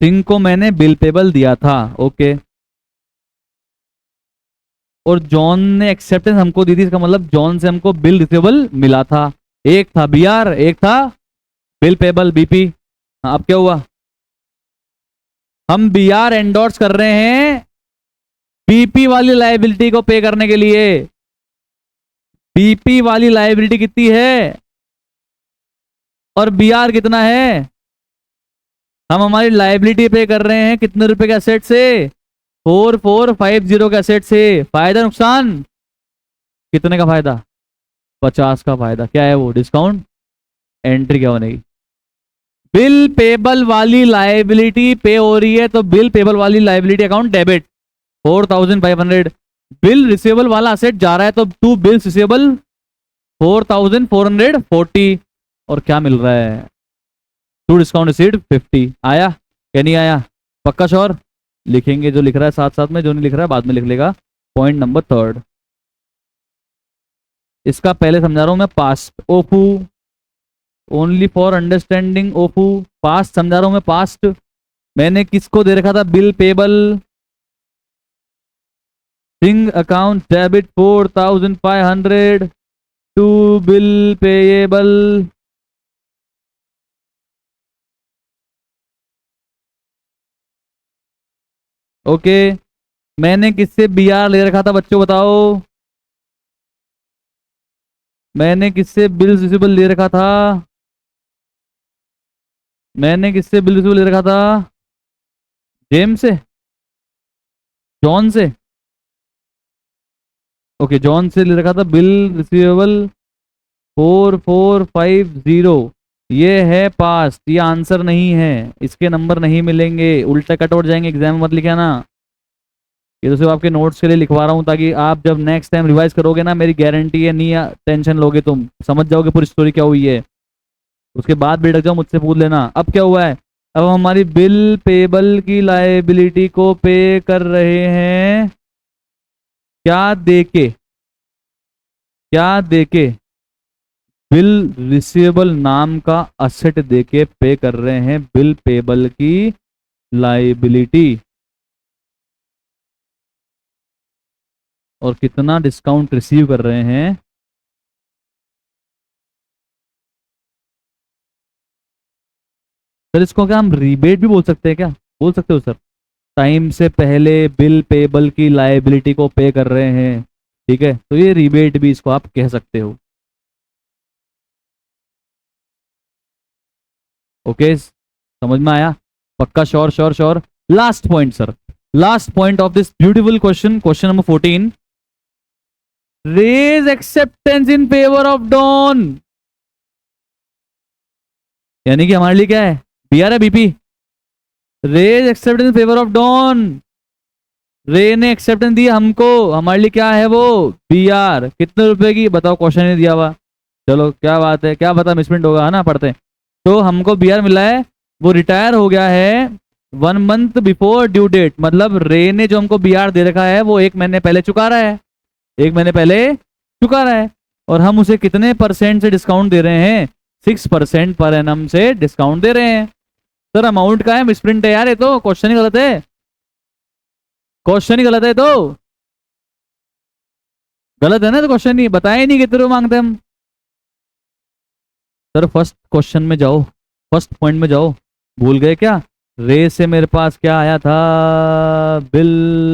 सिंह को मैंने बिल पेबल दिया था, ओके, और जॉन ने एक्सेप्टेंस हमको दी थी, इसका मतलब जॉन से हमको बिल रिसीवेबल मिला था, एक था बीआर, एक था बिल पेबल बीपी। हाँ, अब क्या हुआ, हम बीआर एंडोर्स कर रहे हैं बीपी वाली लायबिलिटी को पे करने के लिए, बीपी वाली लायबिलिटी कितनी है और बीआर कितना है, हम हमारी लायबिलिटी पे कर रहे हैं कितने रुपए के एसेट से, 4450 के एसेट से, फायदा नुकसान, कितने का फायदा, 50 का फायदा, क्या है वो, डिस्काउंट, एंट्री क्या बनेगी, बिल पेबल वाली लायबिलिटी पे हो रही है तो बिल पेबल वाली liability account debit 4500, bill receivable वाला असेट जा रहा है तो टू बिल रिसीवेबल 4440, और क्या मिल रहा है, टू डिस्काउंट रिसीव्ड 50। आया क्या नहीं आया, पक्का श्योर, लिखेंगे जो लिख रहा है साथ साथ में, जो नहीं लिख रहा है बाद में लिख लेगा। पॉइंट नंबर 3, इसका पहले समझा रहा हूं मैं, पास्ट ओफू, ओनली फॉर अंडरस्टैंडिंग ओफू, पास्ट समझा रहा हूं मैं, पास्ट। मैंने किसको दे रखा था, बिल पेबल, थिंग account debit 4500 to bill payable. Okay, मैंने किससे बी आर ले रखा था बच्चों बताओ, मैंने किससे बिल रिसीवेबल ले रखा था, मैंने किससे बिल रिसीवेबल ले रखा था, जेम्स से, जॉन से। ओके, जॉन से ले रखा था बिल रिसीवेबल 4450। ये है पास्ट, ये आंसर नहीं है, इसके नंबर नहीं मिलेंगे, उल्टा कट आउट जाएंगे, एग्जाम में मत लिखे ना। ये तो सिर्फ आपके नोट्स के लिए लिखवा रहा हूँ, ताकि आप जब नेक्स्ट टाइम रिवाइज करोगे ना, मेरी गारंटी है नहीं टेंशन लोगे, तुम समझ जाओगे पूरी स्टोरी क्या हुई है। उसके बाद भी डक जाओ मुझसे पूछ लेना अब क्या हुआ है। अब हमारी बिल पेबल की लाइबिलिटी को पे कर रहे हैं, क्या देके, क्या देके, बिल रिसीवेबल नाम का असेट देके पे कर रहे हैं बिल पेबल की लाइबिलिटी। और कितना डिस्काउंट रिसीव कर रहे हैं, सर इसको क्या हम रीबेट भी बोल सकते हैं क्या, बोल सकते हो सर, टाइम से पहले बिल पेबल की लाइबिलिटी को पे कर रहे हैं, ठीक है, तो ये रीबेट भी इसको आप कह सकते हो। ओके, समझ में आया, पक्का, sure sure sure. Last point sir, last point of this beautiful question, question number 14, Ray's acceptance in favour of Don. यानी कि हमारे लिए क्या है, बी आर है BP, Ray's acceptance in favour of Don, Ray ने एक्सेप्टेंस दी हमको, हमारे लिए क्या है वो, बी आर, कितने रुपए की बताओ, क्वेश्चन नहीं दिया हुआ। चलो क्या बात है, क्या पता मिसप्रिंट होगा, है ना, पढ़ते हैं। तो हमको बी आर मिला है, वो रिटायर हो गया है 1 मंथ बिफोर ड्यू डेट, मतलब रे ने जो हमको बी आर दे रखा है वो 1 महीने पहले चुका रहा है, 1 महीने पहले चुका रहा है। और हम उसे कितने परसेंट से डिस्काउंट दे रहे हैं, 6% पर एनम से डिस्काउंट दे रहे हैं। सर अमाउंट का है, मिसप्रिंट है यार, ये तो क्वेश्चन ही गलत है, क्वेश्चन ही गलत है, तो गलत है ना, तो क्वेश्चन नहीं बताया ही नहीं कितने रुपए मांगते हम। सर फर्स्ट क्वेश्चन में जाओ, फर्स्ट पॉइंट में जाओ, भूल गए क्या, रे से मेरे पास क्या आया था, बिल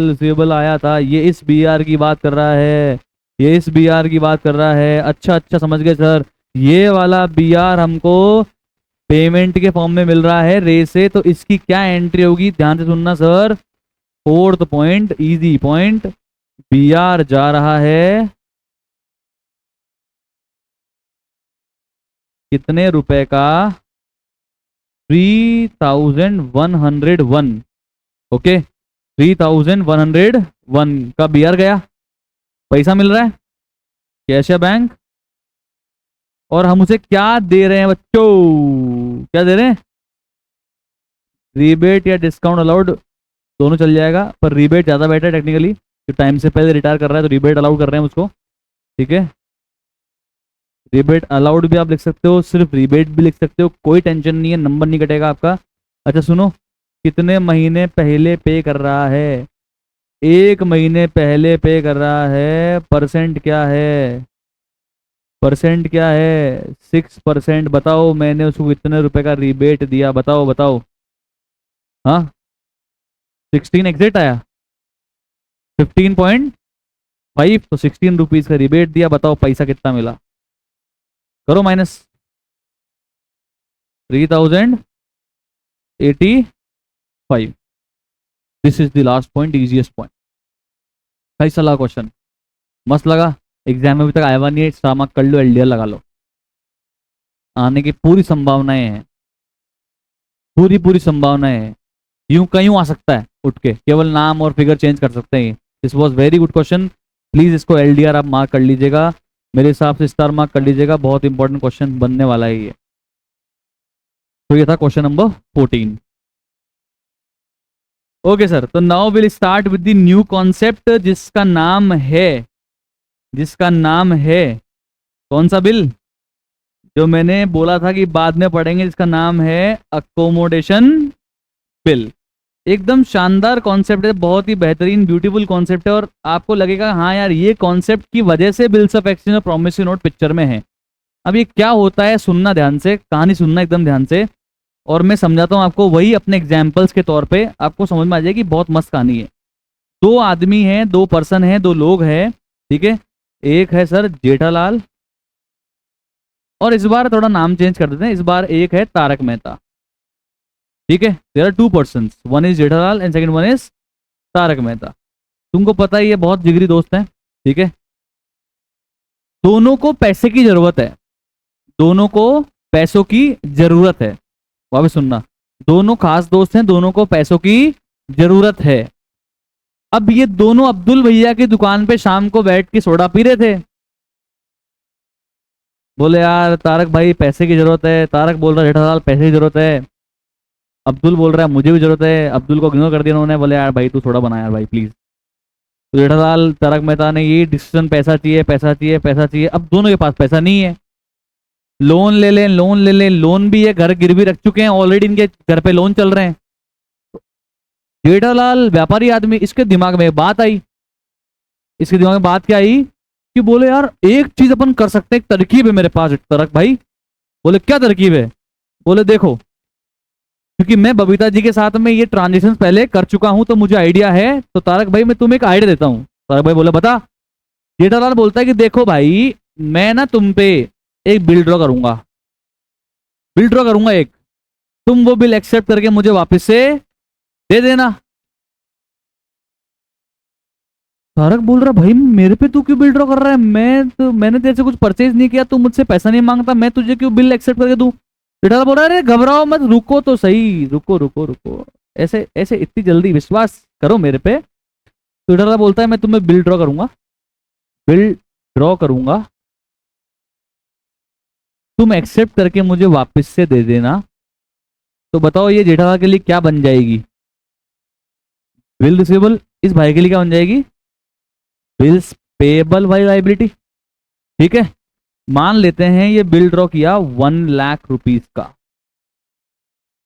रिसीवेबल आया था, ये इस बी आर की बात कर रहा है, ये इस बी आर की बात कर रहा है, अच्छा अच्छा समझ गए सर, ये वाला बी आर हमको पेमेंट के फॉर्म में मिल रहा है रे से, तो इसकी क्या एंट्री होगी, ध्यान से सुनना sir, fourth point, easy point, B R जा रहा है कितने रुपए का, 3101। ओके, 3101 का बी आर गया, पैसा मिल रहा है, कैश या बैंक, और हम उसे क्या दे रहे हैं बच्चों, क्या दे रहे हैं, रीबेट या डिस्काउंट अलाउड, दोनों चल जाएगा, पर रीबेट ज्यादा बेटर है टेक्निकली, जो टाइम से पहले रिटायर कर रहा है तो रीबेट अलाउड कर रहे हैं उसको, ठीक है, रीबेट अलाउड भी आप लिख सकते हो, सिर्फ रीबेट भी लिख सकते हो, कोई टेंशन नहीं है, नंबर नहीं कटेगा आपका। अच्छा सुनो, कितने महीने पहले पे कर रहा है, 1 महीने पहले पे कर रहा है, परसेंट क्या है, परसेंट क्या है, 6%, बताओ मैंने उसको कितने रुपए का रीबेट दिया, बताओ बताओ, हाँ 16 एग्जैक्ट आया, 15.5, तो 16 रुपीज का रिबेट दिया, बताओ पैसा कितना मिला, करो minus, 3085। This is the last point, easiest point. कैसा लगा क्वेश्चन, मस्त लगा, एग्जाम में अभी तक आया हुआ नहीं है, स्टार मार्क कर लो, एलडीआर लगा लो, आने की पूरी संभावनाएं हैं, पूरी पूरी संभावनाएं हैं, यूं कहीं आ सकता है उठ के, केवल नाम और फिगर चेंज कर सकते हैं। This was very good question, please इसको एलडीआर आप मार्क कर लीजिएगा, मेरे हिसाब से स्टार मार्क कर लीजिएगा, बहुत इंपॉर्टेंट क्वेश्चन बनने वाला है ये। तो ये था क्वेश्चन नंबर 14। ओके सर, तो now will start with the new concept जिसका नाम है, जिसका नाम है कौन सा बिल? जो मैंने बोला था कि बाद में पढ़ेंगे, जिसका नाम है अकोमोडेशन बिल। एकदम शानदार कॉन्सेप्ट है, बहुत ही बेहतरीन ब्यूटीफुल कॉन्सेप्ट है, और आपको लगेगा हाँ यार ये कॉन्सेप्ट की वजह से बिल्स ऑफ एक्सचेंज और प्रॉमिसरी नोट पिक्चर में है। अब ये क्या होता है, सुनना ध्यान से, कहानी सुनना एकदम ध्यान से, और मैं समझाता हूँ आपको, वही अपने एग्जाम्पल्स के तौर पे आपको समझ में आ जाएगी। बहुत मस्त कहानी है। दो आदमी हैं, दो पर्सन हैं, दो लोग हैं, ठीक है। एक है सर जेठालाल, और इस बार थोड़ा नाम चेंज कर देते हैं, इस बार एक है तारक मेहता, ठीक है। There are two person, one is Jethalal and second one is Tarak Mehta. तुमको पता ही है बहुत जिगरी दोस्त हैं, ठीक है। दोनों को पैसे की जरूरत है, दोनों को पैसों की जरूरत है। वापस सुनना, दोनों खास दोस्त हैं, दोनों को पैसों की जरूरत है। अब ये दोनों अब्दुल भैया की दुकान पे शाम को बैठ के सोडा पी रहे थे। बोले यार तारक भाई पैसे की जरूरत है, तारक बोल रहा है जेठालाल पैसे की जरूरत है, अब्दुल बोल रहा है मुझे भी जरूरत है, अब्दुल को इग्नोर कर दिया उन्होंने, बोले यार भाई तू थोड़ा बना यार भाई प्लीज। तो जेठालाल तारक मेहता ने ये डिसीजन, पैसा चाहिए पैसा चाहिए पैसा चाहिए। अब दोनों के पास पैसा नहीं है, लोन ले लें लोन ले लें, लोन भी है, घर गिरवी रख चुके हैं ऑलरेडी, इनके घर पे लोन चल रहे हैं। जेठालाल व्यापारी आदमी, इसके दिमाग में बात आई, इसके दिमाग में बात क्या आई कि बोले यार एक चीज अपन कर सकते हैं, एक तरकीब है मेरे पास तारक भाई। बोले क्या तरकीब है? बोले देखो, क्योंकि मैं बबीता जी के साथ में ये ट्रांजेक्शन पहले कर चुका हूं तो मुझे आइडिया है, तो तारक भाई मैं तुम्हें एक आइडिया देता हूं। तारक भाई बोले बता। जेठालाल बोलता है कि देखो भाई, मैं ना तुम पे एक बिल ड्रॉ करूंगा, बिल ड्रॉ करूंगा एक, तुम वो बिल एक्सेप्ट करके मुझे वापस से दे देना। तारक बोल रहा भाई मेरे पे तू क्यों बिल ड्रॉ कर रहा है, मैंने तेरे से कुछ परचेज नहीं किया, तू मुझसे पैसा नहीं मांगता, मैं तुझे क्यों बिल एक्सेप्ट करके दूं? जेठालाल बोल रहा है अरे घबराओ मत, रुको तो सही, रुको रुको रुको, ऐसे ऐसे इतनी जल्दी विश्वास करो मेरे पे। तो जेठालाल बोलता है मैं तुम्हें बिल ड्रॉ करूंगा, बिल ड्रॉ करूंगा, तुम एक्सेप्ट करके मुझे वापस से दे देना। तो बताओ ये जेठालाल के लिए क्या बन जाएगी? Bill receivable. इस भाई के लिए क्या बन जाएगी? बिल्स पेएबल वाली लाइबिलिटी, ठीक है। मान लेते हैं ये बिल ड्रॉ किया 1 लाख रुपीज का,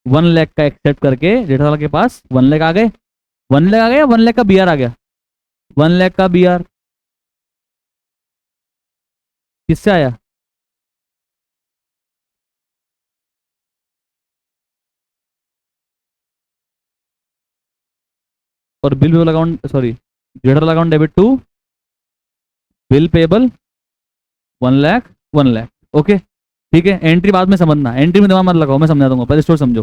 1 लाख का एक्सेप्ट करके जेठालाल के पास 1 लाख आ गए, 1 लाख आ गया, 1 लाख का बीआर आ गया, 1 लाख का बीआर किससे आया? और bill payable account, sorry, Jethalal account debit to bill payable 1 lakh, 1 lakh, okay ठीक है। एंट्री बाद में समझना, एंट्री में दिमाग मत लगाओ, मैं समझा दूंगा, पहले स्टोर समझो।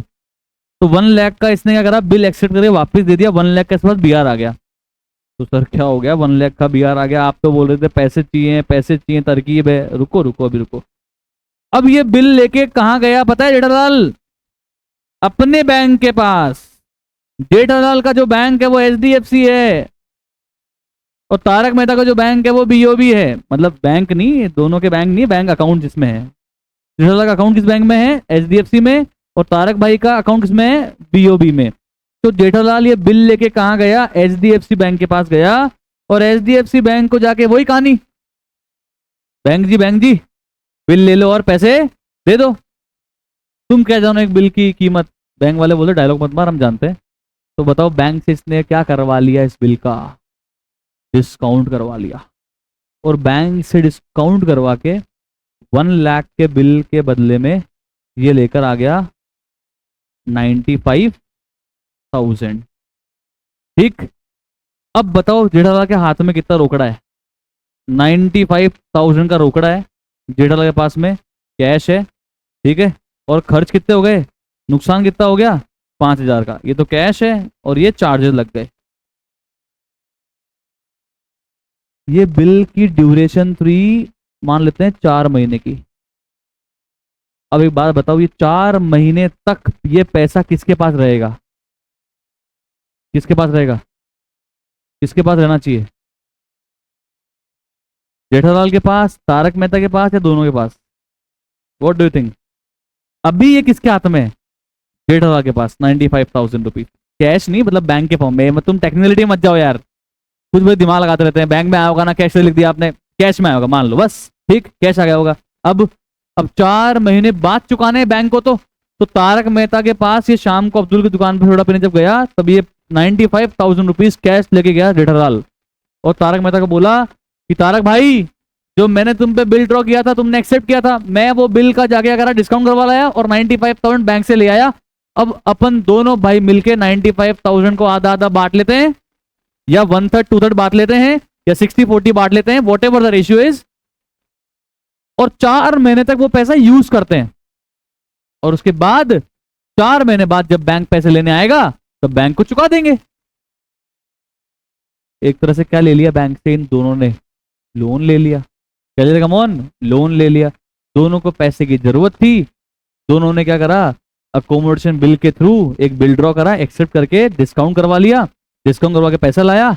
तो 1 लाख का इसने क्या करा, बिल एक्सेप्ट करके वापस दे दिया, 1 लाख के पास बीआर आ गया। तो सर क्या हो गया, 1 लाख का बीआर आ गया, आप तो बोल रहे थे पैसे चाहिए पैसे चाहिए, तरकीब है, रुको रुको अभी रुको। अब ये बिल लेके कहाँ गया पता है जेठालाल? अपने बैंक के पास। जेठालाल का जो बैंक है वो एचडीएफसी है, और तारक मेहता का जो बैंक है वो बीओबी है, मतलब बैंक नहीं, दोनों के बैंक नहीं, बैंक अकाउंट जिसमें है। जेठालाल का अकाउंट किस बैंक में है? एचडीएफसी में, और तारक भाई का अकाउंट किसमें है? बीओबी में। तो जेठालाल ये बिल लेके कहाँ गया? एचडीएफसी बैंक के पास गया, और एचडीएफसी बैंक को जाके वही कहानी, बैंक जी बिल ले लो और पैसे दे दो। तुम क्या जानो एक बिल की कीमत? बैंक वाले बोले डायलॉग मत मार, हम जानते हैं। तो बताओ बैंक से इसने क्या करवा लिया, इस बिल का डिस्काउंट करवा लिया, और बैंक से डिस्काउंट करवा के 1 लाख के बिल के बदले में ये लेकर आ गया 95,000, ठीक। अब बताओ जेठालाल के हाथ में कितना रोकड़ा है? 95,000 का रोकड़ा है जेठालाल के पास में, कैश है, ठीक है। और खर्च कितने हो गए, नुकसान कितना हो गया? 5,000 का। ये तो कैश है और ये चार्जेस लग गए। ये बिल की ड्यूरेशन फ्री मान लेते हैं 4 महीने की। अब एक बात बताओ, ये 4 महीने तक ये पैसा किसके पास रहेगा? किसके पास रहेगा? किसके पास रहना चाहिए? जेठालाल के पास, तारक मेहता के पास, या दोनों के पास? What do you think? अभी ये किसके हाथ में है? जेठालाल के पास 95,000 रुपीज, कैश नहीं, मतलब बैंक के फॉर्म में। तुम टेक्निकलिटी मत जाओ यार, कुछ भी दिमाग लगाते रहते हैं। बैंक में आया होगा ना, कैश से लिख दिया आपने, कैश में आया होगा, मान लो बस, ठीक, कैश आ गया होगा। अब 4 महीने बाद चुकाने हैं बैंक को, तो तारक मेहता के पास ये शाम को अब्दुल की दुकान पर सोडा पीने जब गया, तब ये 95,000 रुपीज कैश लेके गया जेठालाल, और तारक मेहता को बोला कि तारक भाई, जो मैंने तुम पे बिल ड्रॉ किया था, तुमने एक्सेप्ट किया था, मैं वो बिल का जाके करा डिस्काउंट करवा लाया और 95,000 बैंक से ले आया। अब अपन दोनों भाई मिलके 95,000 को आधा आधा बांट लेते हैं, या 1/3 2/3 बांट लेते हैं, या 60-40 बांट लेते हैं, what ever the ratio is, और 4 महीने तक वो पैसा यूज करते हैं। और उसके बाद 4 महीने बाद जब बैंक पैसे लेने आएगा तो बैंक को चुका देंगे। एक तरह से क्या ले लिया बैंक से इन दोनों ने? लोन ले लिया। क्या ले लिया कमॉन? लोन ले लिया। दोनों को पैसे की जरूरत थी, दोनों ने क्या करा, अकोमोडेशन बिल के थ्रू एक बिल ड्रॉ करा, एक्सेप्ट करके डिस्काउंट करवा लिया, डिस्काउंट करवा के पैसा लाया,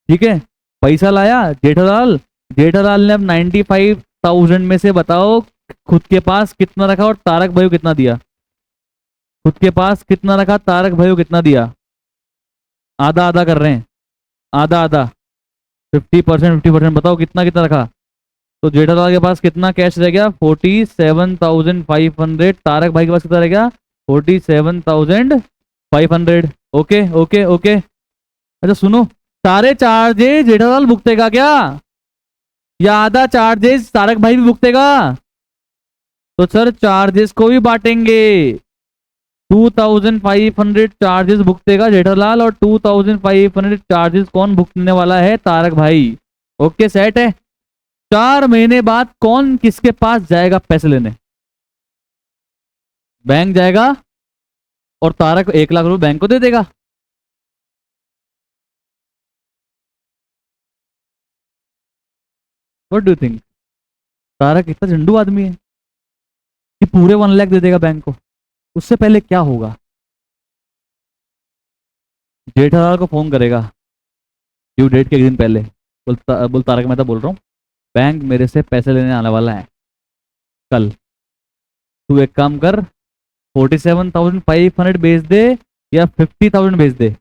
ठीक है, पैसा लाया। जेठालाल ने अब 95,000 में से बताओ खुद के पास कितना रखा और तारक भाई को कितना दिया? खुद के पास कितना रखा, तारक भाई को कितना दिया? आधा आधा कर रहे हैं, आधा आधा, 50% बताओ कितना कितना रखा? तो जेठालाल के पास कितना कैश रह गया? 47,500। तारक भाई के पास कितना रह गया? 47,500। Okay okay okay. अच्छा सुनो, सारे चार्जेस जेठालाल भुगतेगा क्या, या आधा चार्जेस तारक भाई भी भुगतेगा? तो सर चार्जेस को भी बांटेंगे। 2,500 चार्जेस भुगतेगा जेठालाल, और 2,500 चार्जेस कौन भुगतने वाला है? तारक भाई। ओके सेट है। 4 महीने बाद कौन किसके पास जाएगा पैसे लेने? बैंक जाएगा और तारक 1 लाख रुपए बैंक को दे देगा। What do think? तारक इतना झंडू आदमी है कि पूरे 1 लाख दे देगा बैंक को? उससे पहले क्या होगा? जेठालाल को फोन करेगा ड्यू डेट के एक दिन पहले, बोल तारक मेहता बोल रहा हूँ, बैंक मेरे से पैसे लेने आने वाला है कल, तू एक काम कर, 47,500 भेज दे या 50,000 भेज दे।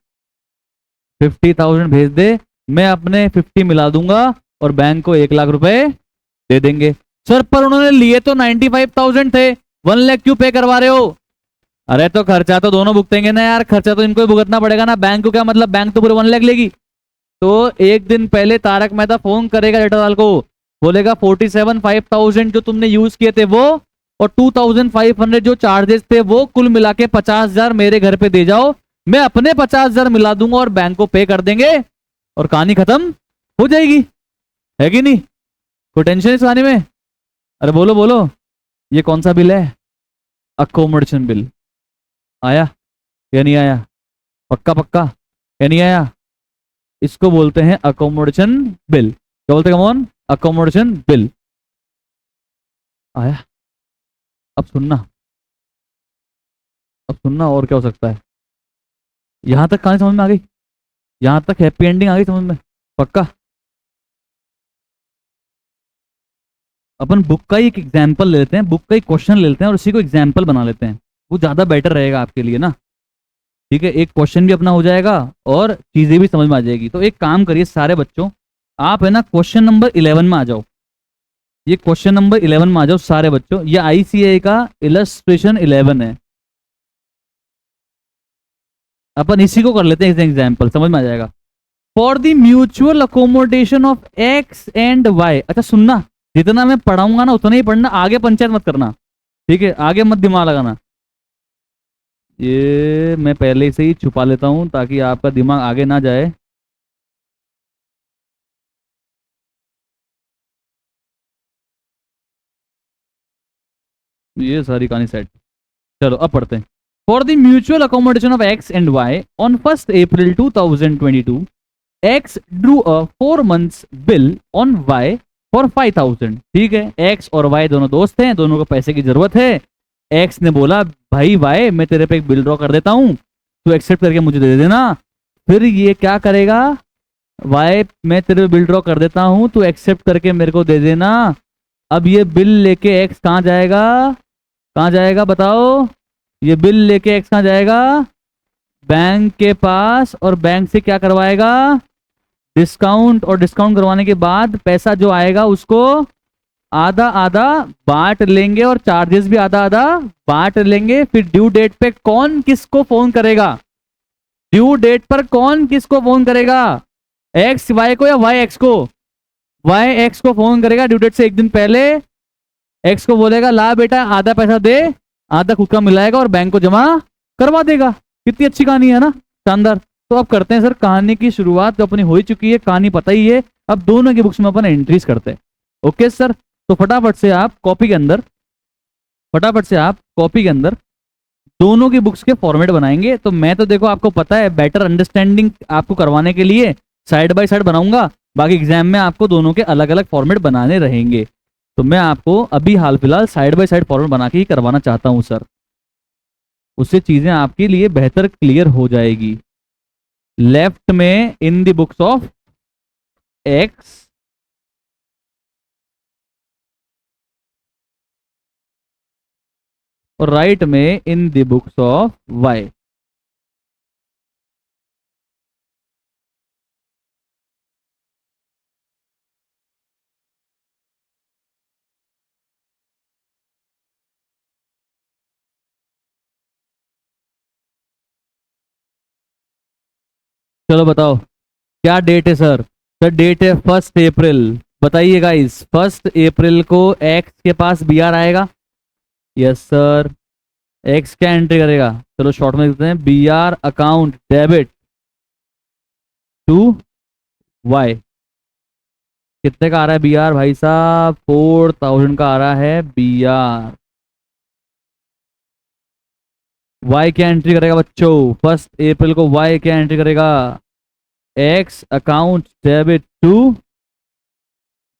50,000 भेज दे, मैं अपने 50 मिला दूंगा और बैंक को 1 लाख रुपए दे देंगे। सर पर उन्होंने लिए तो 95,000 थे, 1 लाख क्यों पे करवा रहे हो? अरे तो खर्चा तो दोनों भुगतेंगे ना यार, खर्चा तो इनको ही भुगतना पड़ेगा ना, बैंक को क्या मतलब, बैंक तो पूरे 1 लाख लेगी। तो एक दिन पहले तारक मेहता फोन करेगा जेठालाल को, बोलेगा 47,500 जो तुमने यूज किए थे वो, और 2,500 जो चार्जेस थे वो, कुल मिला के 50,000 मेरे घर पे दे जाओ, मैं अपने 50,000 मिला दूंगा और बैंक को पे कर देंगे और कहानी खत्म हो जाएगी। है कि नहीं? कोई टेंशन इस कहानी में? अरे बोलो बोलो, ये कौन सा बिल है? Accommodation bill. आया या नहीं आया? पक्का पक्का या नहीं आया? इसको बोलते हैं अकोमोडेशन बिल। क्या बोलते हैं कमॉन? Accommodation bill. आया। अब सुनना, अब सुनना और क्या हो सकता है। यहां तक कहानी समझ में आ गई? यहां तक हैप्पी एंडिंग आ गई समझ में? पक्का? अपन बुक का ही एक एग्जाम्पल ले लेते हैं, बुक का ही क्वेश्चन ले लेते हैं और उसी को एग्जाम्पल बना लेते हैं, वो ज्यादा बेटर रहेगा आपके लिए ना। ठीक है, एक क्वेश्चन भी अपना हो जाएगा और चीजें भी समझ में आ जाएगी। तो एक काम करिए सारे बच्चों, आप है ना क्वेश्चन नंबर 11 में आ जाओ। ये क्वेश्चन नंबर 11 में आ जाओ सारे बच्चों। ये आईसीए का इलस्ट्रेशन 11 है, अपन इसी को कर लेते हैं एग्जाम्पल, समझ में आ जाएगा। For the mutual accommodation of X and Y. अच्छा सुनना, जितना मैं पढ़ाऊंगा ना उतना ही पढ़ना, आगे पंचायत मत करना, ठीक है? आगे मत दिमाग लगाना। ये मैं पहले से ही छुपा लेता हूं ताकि आपका दिमाग आगे ना जाए। ये सारी कहानी सेट। चलो अब पढ़ते हैं। For the mutual accommodation of X and Y on 1 April 2022, X drew a 4 months bill on Y for 5,000। ठीक है, एक्स और वाई दोनों दोस्त हैं, दोनों को पैसे की जरूरत है। एक्स ने बोला भाई वाई मैं तेरे पे एक बिल ड्रॉ कर देता हूं, तू एक्सेप्ट करके मुझे दे देना। फिर ये क्या करेगा? वाई मैं तेरे पे बिल ड्रॉ कर देता हूं, तू एक्सेप्ट करके मेरे को दे देना। अब ये बिल लेके एक्स कहां जाएगा? कहां जाएगा बताओ? ये बिल लेके एक्स कहां जाएगा? बैंक के पास। और बैंक से क्या करवाएगा? डिस्काउंट और डिस्काउंट करवाने के बाद पैसा जो आएगा उसको आधा आधा बांट लेंगे और चार्जेस भी आधा आधा बांट लेंगे। फिर ड्यू डेट पे कौन किसको फोन करेगा, ड्यू डेट पर कौन किसको फोन करेगा, एक्स वाई को या वाई एक्स को? वाई एक्स को फोन करेगा ड्यू डेट से एक दिन पहले। एक्स को बोलेगा ला बेटा आधा पैसा दे, आधा खुद का मिलाएगा और बैंक को जमा करवा देगा। कितनी अच्छी कहानी है ना, शानदार। तो अब करते हैं सर कहानी की शुरुआत, जो अपनी हो ही चुकी है, कहानी पता ही है। अब दोनों की बुक्स में अपन एंट्रीज करते हैं। ओके सर, तो फटाफट से आप कॉपी के अंदर दोनों की बुक्स के फॉर्मेट बनाएंगे। तो मैं तो देखो आपको पता है बेटर अंडरस्टैंडिंग आपको करवाने के लिए साइड बाय साइड बनाऊंगा, बाकी एग्जाम में आपको दोनों के अलग अलग फॉर्मेट बनाने रहेंगे। तो मैं आपको अभी हाल फिलहाल साइड बाय साइड फॉर्मेट बना के ही करवाना चाहता हूं सर, उससे चीजें आपके लिए बेहतर क्लियर हो जाएगी। लेफ्ट में in the books of X और राइट में in the books of Y. चलो बताओ क्या डेट है सर? सर डेट है 1 अप्रैल। बताइए गाइस, 1 अप्रैल को एक्स के पास बी आर आएगा। Yes sir. एक्स क्या एंट्री करेगा? चलो शॉर्ट में लिखते हैं, B R account debit to Y. कितने का आ रहा है बी आर भाई साहब? 4000 का आ रहा है बी आर। वाई क्या एंट्री करेगा बच्चों? 1 अप्रैल को वाई क्या एंट्री करेगा? X account debit to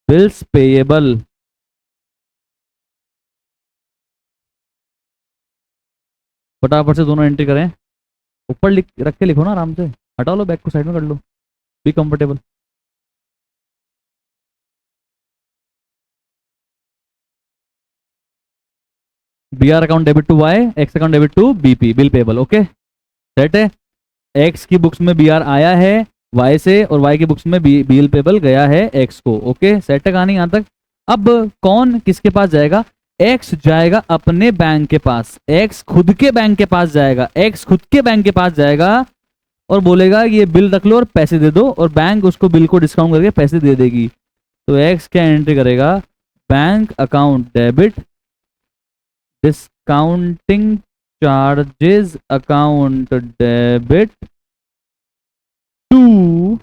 bills payable. फटाफट से दोनों एंट्री करें। ऊपर लिख रख के लिखो ना, आराम से हटा लो, बैग को साइड में कर लो, be comfortable. B R account debit to Y, X account debit to BP, bill payable. Okay set है। एक्स की बुक्स में बी आर आया है वाई से और वाई की बुक्स में बिल पेबल गया है एक्स को। ओके सेट है कहानी यहां तक। अब कौन किसके पास जाएगा? एक्स जाएगा अपने बैंक के पास, एक्स खुद के बैंक के पास जाएगा, एक्स खुद के बैंक के पास जाएगा और बोलेगा ये बिल रख लो और पैसे दे दो, और बैंक उसको बिल को डिस्काउंट करके पैसे दे देगी। तो एक्स क्या एंट्री करेगा? Bank account debit discounting charges account debit to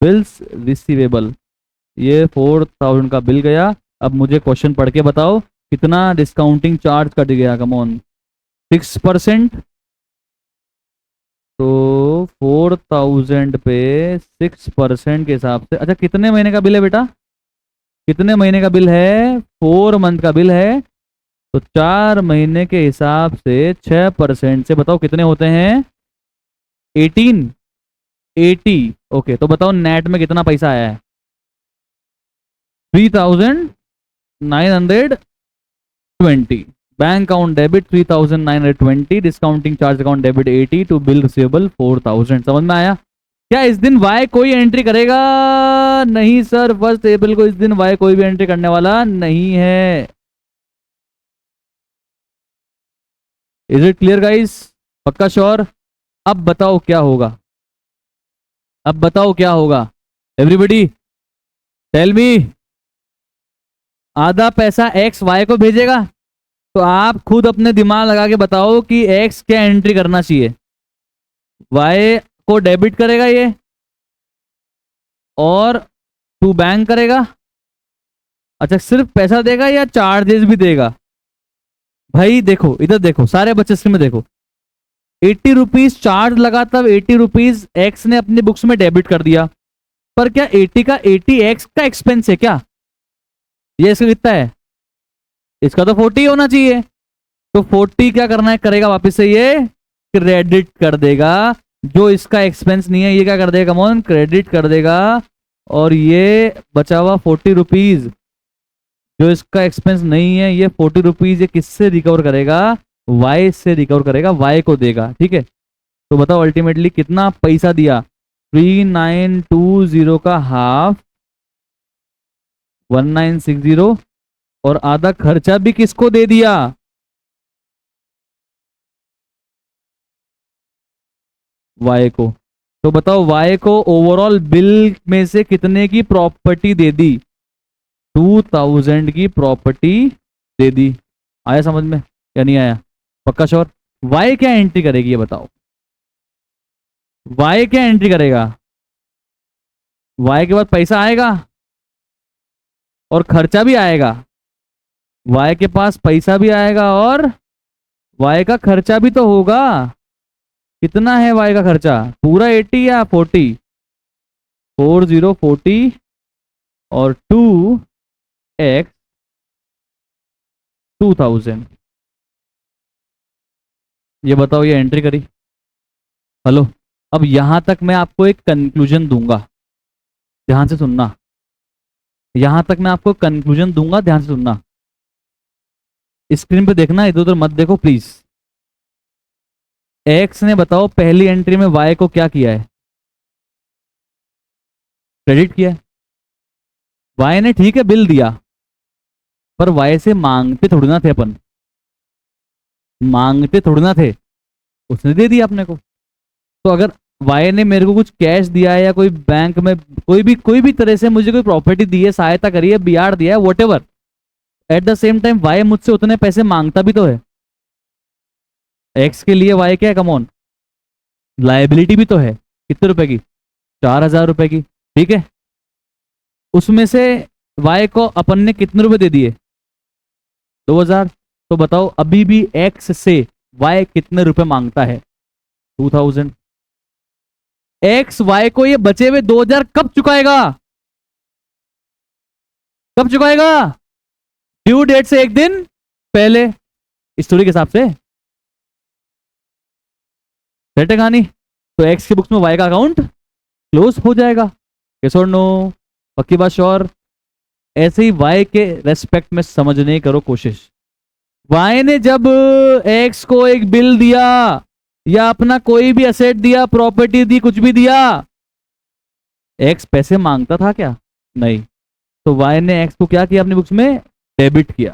bills receivable. ये 4000 का बिल गया। अब मुझे क्वेश्चन पढ़ के बताओ कितना डिस्काउंटिंग चार्ज कट गया? Come on, 6%। तो 4000 पे 6% के हिसाब से, अच्छा कितने महीने का बिल है बेटा? कितने महीने का बिल है? 4 मंथ का बिल है। तो 4 महीने के हिसाब से 6% से बताओ कितने होते हैं? 80। ओके तो बताओ नेट में कितना पैसा आया है? 3920। Bank account debit 3920, discounting charge account debit 80 to bill receivable 4000। समझ में आया? क्या इस दिन वाई कोई एंट्री करेगा? नहीं सर, 1 अप्रैल को इस दिन वाई कोई भी एंट्री करने वाला नहीं है। Is it clear guys? पक्का श्योर? अब बताओ क्या होगा, अब बताओ क्या होगा? Everybody tell me. आधा पैसा एक्स वाई को भेजेगा, तो आप खुद अपने दिमाग लगा के बताओ कि एक्स क्या एंट्री करना चाहिए। वाई को डेबिट करेगा ये और टू बैंक करेगा। अच्छा सिर्फ पैसा देगा या चार्जेस भी देगा? भाई देखो इधर देखो, सारे बच्चे स्क्रीन में देखो, 80 रुपीज चार्ज लगा, तब 80 रुपीज एक्स ने अपनी बुक्स में डेबिट कर दिया। पर क्या 80 का 80 एक्स का एक्सपेंस है क्या? ये इसका कितना है? इसका तो 40 होना चाहिए। तो 40 क्या करना है, करेगा वापस से ये क्रेडिट कर देगा। जो इसका एक्सपेंस नहीं है ये क्या कर देगा? कमॉन, क्रेडिट कर देगा। और ये बचा हुआ 40 रुपीज जो इसका एक्सपेंस नहीं है, ये 40 रुपीज ये किससे रिकवर करेगा? वाई से रिकवर करेगा, वाई को देगा। ठीक है, तो बताओ अल्टीमेटली कितना पैसा दिया? 3920 का हाफ 1960, और आधा खर्चा भी किसको दे दिया? वाई को। तो बताओ वाई को ओवरऑल बिल में से कितने की प्रॉपर्टी दे दी? 2000 की प्रॉपर्टी दे दी। आया समझ में या नहीं आया? पक्का श्योर? वाई क्या एंट्री करेगी ये बताओ? वाई क्या एंट्री करेगा? वाई के बाद पैसा आएगा और खर्चा भी आएगा। वाई के पास पैसा भी आएगा और वाई का खर्चा भी तो होगा। कितना है वाई का खर्चा? पूरा 80 या 40? 40 और 2x 2000। ये बताओ ये एंट्री करी? हेलो, अब यहां तक मैं आपको एक कंक्लूजन दूंगा, ध्यान से सुनना। यहां तक मैं आपको कंक्लूजन दूंगा, ध्यान से सुनना। स्क्रीन पे देखना, इधर उधर मत देखो प्लीज। एक्स ने बताओ पहली एंट्री में वाई को क्या किया है? क्रेडिट किया है। वाई ने ठीक है बिल दिया, पर वाई से मांगते थोड़ी ना थे अपन, मांगते थोड़ी ना थे, उसने दे दिया अपने को। तो अगर वाई ने मेरे को कुछ कैश दिया है या कोई बैंक में कोई भी तरह से मुझे कोई प्रॉपर्टी दी है, सहायता करी है, बियाड़ दिया है, whatever, at the same time Y मुझसे उतने पैसे मांगता भी तो है। एक्स के लिए वाई क्या है? कम ऑन, लाइबिलिटी भी तो है। कितने रुपए की? 4000 रुपए की। ठीक है, उसमें से वाई को अपन ने कितने रुपए दे दिए? 2000। तो बताओ अभी भी एक्स से वाई कितने रुपए मांगता है? 2000। एक्स वाई को ये बचे हुए 2000 कब चुकाएगा? कब चुकाएगा? ड्यू डेट से एक दिन पहले, स्टोरी के हिसाब से। सेट है कहानी? तो एक्स की बुक्स में वाई का अकाउंट क्लोज हो जाएगा। यस और नो? पक्की बात? श्योर? ऐसे ही वाई के रेस्पेक्ट में समझने की करो कोशिश। वाई ने जब एक्स को एक बिल दिया या अपना कोई भी असेट दिया, प्रॉपर्टी दी, कुछ भी दिया, एक्स पैसे मांगता था क्या? नहीं। तो वाई ने एक्स को क्या किया अपनी बुक्स में? डेबिट किया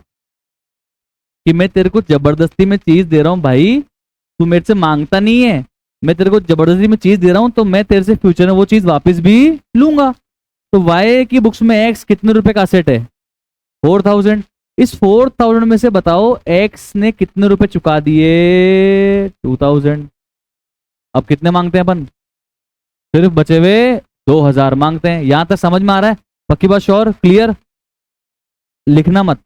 कि मैं तेरे को जबरदस्ती में चीज दे रहा हूं भाई, तू मेरे से मांगता नहीं है, मैं तेरे को जबरदस्ती में चीज दे रहा हूं, तो मैं तेरे से फ्यूचर में वो चीज वापस भी लूंगा। तो वाई की बुक्स में एक्स कितने रुपए का असेट है? 4000। इस 4000 में से बताओ एक्स ने कितने रुपए चुका दिए? 2000। अब कितने मांगते हैं अपन? सिर्फ बचे हुए 2000 मांगते हैं। यहां तक समझ में आ रहा है? पक्की बात? श्योर? क्लियर? लिखना मत।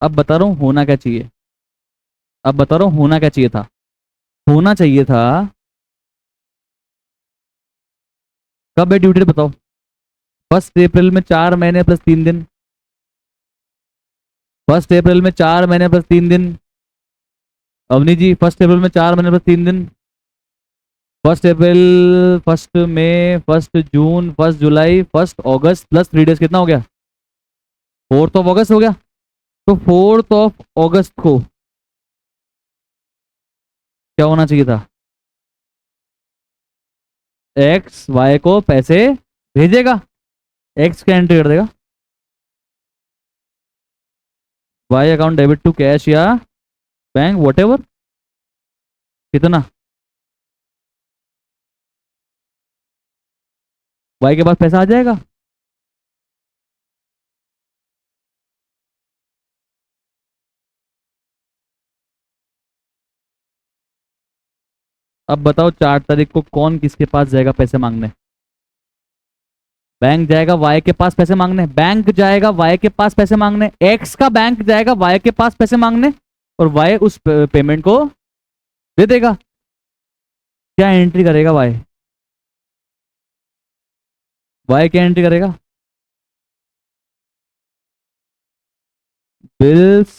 अब बता रहा हूं होना क्या चाहिए। अब बता रहा हूं होना क्या चाहिए था। होना चाहिए था, कब है ड्यू डेट बताओ? 1 अप्रैल में 4 महीने प्लस 3 दिन। 1 अप्रैल में 4 महीने प्लस 3 दिन। अवनी जी, 1 अप्रैल में 4 महीने प्लस 3 दिन। 1 अप्रैल, 1 मई, 1 जून, 1 जुलाई, 1 अगस्त प्लस 3 डेज कितना हो गया? 4 ऑफ अगस्त हो गया। तो 4 ऑफ अगस्त को क्या होना चाहिए था? एक्स वाई को पैसे भेजेगा, एक्स का एंट्री कर देगा, Y account debit to cash या बैंक वॉट एवर। कितना? वाई के पास पैसा आ जाएगा। अब बताओ 4 तारीख को कौन किसके पास जाएगा पैसे मांगने? बैंक जाएगा वाई के पास पैसे मांगने, बैंक जाएगा वाई के पास पैसे मांगने, एक्स का बैंक जाएगा वाई के पास पैसे मांगने, और वाई उस पेमेंट को दे देगा। क्या एंट्री करेगा वाई? वाई क्या एंट्री करेगा? Bills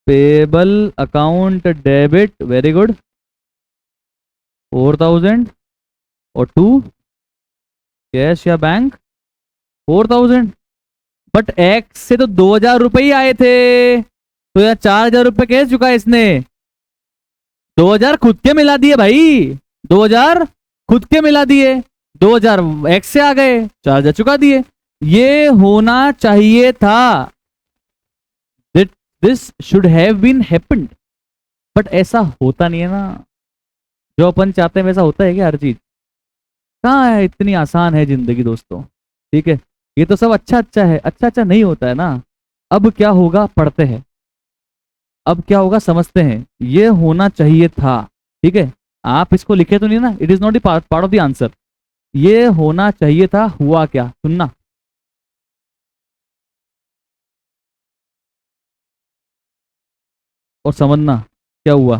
payable account debit, very good, 4000, और 2 कैश या बैंक 4000। बट एक्स से तो 2000 रुपए ही आए थे, तो यार 4000 रुपए कैसे चुका है इसने? 2000 खुद के मिला दिए भाई। 2000 खुद के मिला दिए, 2000 एक्स से आ गए, 4000 चुका दिए। ये होना चाहिए था, this should have been happened, but ऐसा होता नहीं है ना। जो अपन चाहते हैं वैसा होता है क्या हर चीज? कहाँ है, इतनी आसान है जिंदगी दोस्तों। ठीक है, ये तो सब अच्छा अच्छा है, अच्छा अच्छा नहीं होता है ना। अब क्या होगा पढ़ते हैं, अब क्या होगा समझते हैं। ये होना चाहिए था, ठीक है, आप इसको लिखे तो नहीं ना, it is not part of the answer. ये होना चाहिए था, हुआ क्या, सुनना। और समझना क्या हुआ।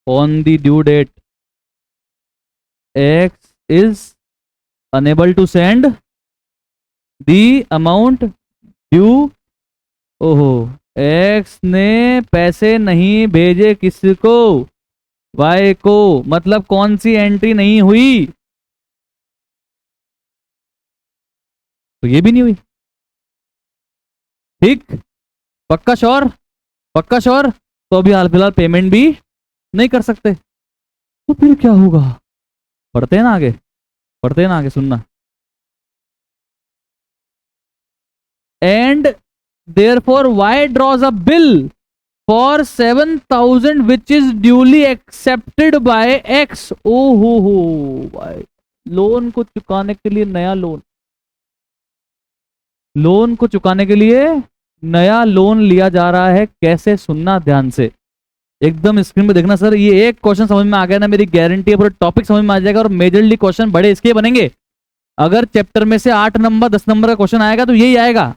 On the due date X is unable to send the amount due. ओहो, एक्स ने पैसे नहीं भेजे किसको, वाई को, मतलब कौन सी एंट्री नहीं हुई, तो ये भी नहीं हुई। ठीक, पक्का श्योर, पक्का श्योर। तो अभी हाल फिलहाल पेमेंट भी नहीं कर सकते, तो फिर क्या होगा, पढ़ते हैं ना आगे, पढ़ते हैं ना आगे, सुनना। And therefore y draws a bill for 7000 which is duly accepted by x। हो भाई, लोन को चुकाने के लिए नया लोन, लोन को चुकाने के लिए नया लोन लिया जा रहा है। कैसे, सुनना ध्यान से, एकदम स्क्रीन पे देखना। सर ये एक क्वेश्चन समझ में आ गया ना, मेरी गारंटी है पूरा टॉपिक समझ में आ जाएगा। और मेजरली क्वेश्चन बड़े इसके बनेंगे, अगर चैप्टर में से 8 नंबर 10 नंबर का क्वेश्चन आएगा तो यही आएगा,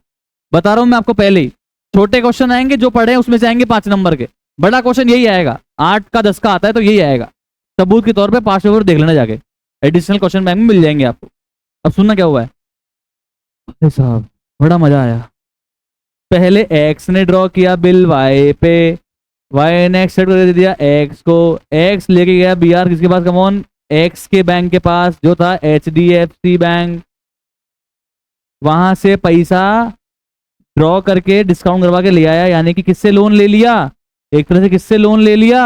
बता रहा हूं मैं आपको पहले ही। छोटे क्वेश्चन आएंगे जो पढ़े उसमें से आएंगे 5 नंबर के, बड़ा क्वेश्चन यही आएगा। 8 का 10 का आता है तो यही आएगा, सबूत के तौर पे 5 पेपर देख लेना जाके, एडिशनल क्वेश्चन बैंक में मिल जाएंगे आपको। अब सुनना क्या हुआ है भाई साहब, बड़ा मजा आया। पहले एक्स ने ड्रॉ किया बिल वाई पे, वाई ने एक्सेप्ट कर दिया एक्स को, एक्स लेके गया बी आर किसके पास, कमॉन, एक्स के बैंक के पास जो था HDFC बैंक। वहां से पैसा ड्रॉ करके डिस्काउंट करवा के ले आया, यानी कि किससे लोन ले लिया, एक तरह से किससे लोन ले लिया,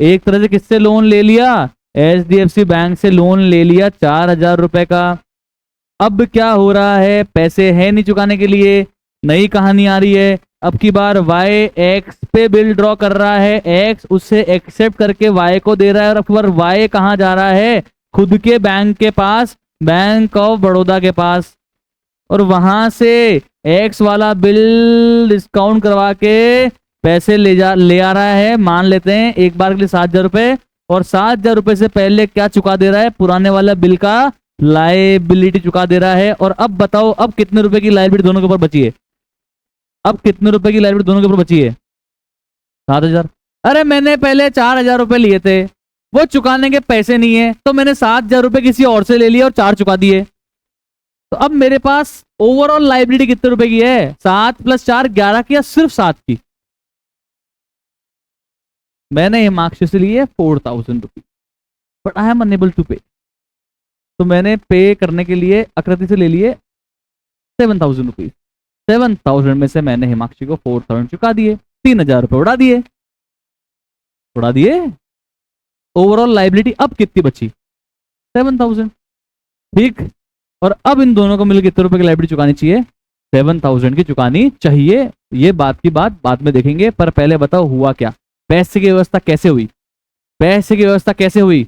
एक तरह से किससे लोन ले लिया, HDFC बैंक से लोन ले लिया 4000 रुपए का। अब क्या हो रहा है, पैसे है नहीं चुकाने के लिए, नई कहानी आ रही है। अब की बार वाई एक्स पे बिल ड्रॉ कर रहा है, एक्स उससे एक्सेप्ट करके वाई को दे रहा है, और अब की बार वाई कहाँ जा रहा है, खुद के बैंक के पास, बैंक ऑफ बड़ौदा के पास, और वहां से एक्स वाला बिल डिस्काउंट करवा के पैसे ले आ रहा है। मान लेते हैं एक बार के लिए 7000 रुपए, और 7000 रुपए से पहले क्या चुका दे रहा है, पुराने वाला बिल का लाइबिलिटी चुका दे रहा है। और अब बताओ, अब कितने रुपए की लाइबिलिटी दोनों के ऊपर बची है, अब कितने रुपए की लाइबिलिटी दोनों के ऊपर बची है, 7000। अरे मैंने पहले 4000 रुपए लिए थे, वो चुकाने के पैसे नहीं है, तो मैंने 7000 रुपए किसी और से ले लिए और 4 चुका दिए। तो अब मेरे पास ओवरऑल लाइबिलिटी कितने रुपए की है, 7 + 4 11 की, या सिर्फ 7 की। मैंने हिमांशु से लिए 4000 rupees, but I am unable to pay. तो मैंने पे करने के लिए आकृति से ले लिए 7000 रुपीज। 7000 में से मैंने हिमांशु को 4000 चुका दिए, 3000 रुपए उड़ा दिए, उड़ा दिए। ओवरऑल लाइबिलिटी अब कितनी बची, 7000। ठीक, और अब इन दोनों को मिलकर कितने रुपए की लाइबिलिटी चुकानी चाहिए, 7000 की चुकानी चाहिए। ये बात की बात बाद में देखेंगे, पर पहले बताओ हुआ क्या, पैसे की व्यवस्था कैसे हुई, पैसे की व्यवस्था कैसे हुई।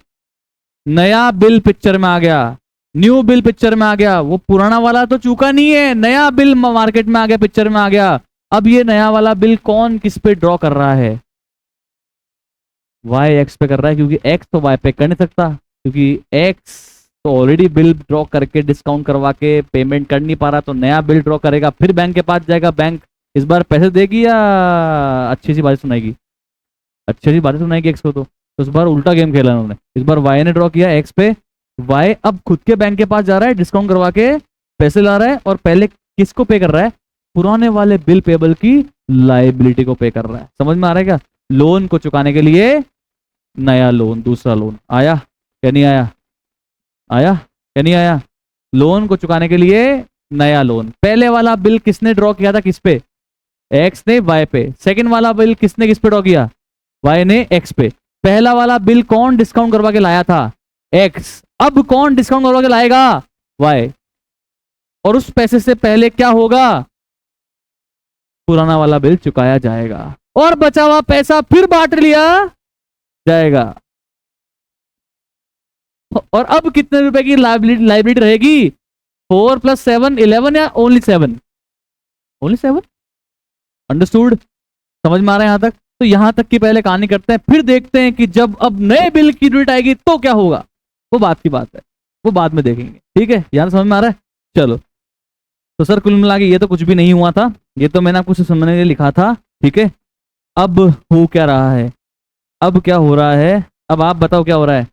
नया बिल पिक्चर में आ गया, न्यू बिल पिक्चर में आ गया, वो पुराना वाला तो चूका नहीं है, नया बिल मार्केट में आ गया, पिक्चर में आ गया। अब ये नया वाला बिल कौन किस पे ड्रॉ कर रहा है, वाई एक्स पे कर रहा है, क्योंकि एक्स तो वाई पे कर नहीं सकता, क्योंकि एक्स तो ऑलरेडी बिल ड्रॉ करके डिस्काउंट करवा के पेमेंट कर नहीं पा रहा, तो नया बिल ड्रॉ करेगा, फिर बैंक के पास जाएगा, बैंक इस बार पैसे देगी या अच्छी सी बातें सुनाएगी, अच्छी सी बातें सुनाएगी एक्स को। तो इस बार उल्टा गेम खेला उन्होंने, इस बार वाई ने ड्रॉ किया एक्स पे, वाई अब खुद के बैंक के पास जा रहा है, डिस्काउंट करवा के पैसे ला रहा है, और पहले किसको पे कर रहा है, पुराने वाले बिल पेबल की लाइबिलिटी को पे कर रहा है। समझ में आ रहा है क्या, लोन को चुकाने के लिए नया लोन, दूसरा लोन आया क्या नहीं आया, आया क्या नहीं आया, लोन को चुकाने के लिए नया लोन। पहले वाला बिल किसने ड्रॉ किया था, किस पे, एक्स ने वाई पे। सेकंड वाला बिल किसने किस पे ड्रॉ किया, वाई ने एक्स पे। पहला वाला बिल कौन डिस्काउंट करवा के लाया था, एक्स। अब कौन डिस्काउंट करवा के लाएगा? वाई। और उस पैसे से पहले क्या होगा? पुराना वाला बिल चुकाया जाएगा और बचा हुआ पैसा फिर बांट लिया जाएगा। और अब कितने रुपए की लाइबिलिटी रहेगी? 4 + 7 11 या ओनली 7? ओनली 7। अंडरस्टूड? समझ में आ रहा है यहां तक? तो यहां तक की पहले कहानी करते हैं, फिर देखते हैं कि जब अब नए बिल की यूनिट आएगी तो क्या होगा। वो बात की बात है, वो बाद में देखेंगे। ठीक है, यहां समझ में आ रहा है? चलो, तो सर कुल मिला के ये तो कुछ भी नहीं हुआ था, ये तो मैंने आपको समझने के लिए लिखा था। ठीक है, अब हो क्या रहा है? अब क्या हो रहा है? अब आप बताओ क्या हो रहा है?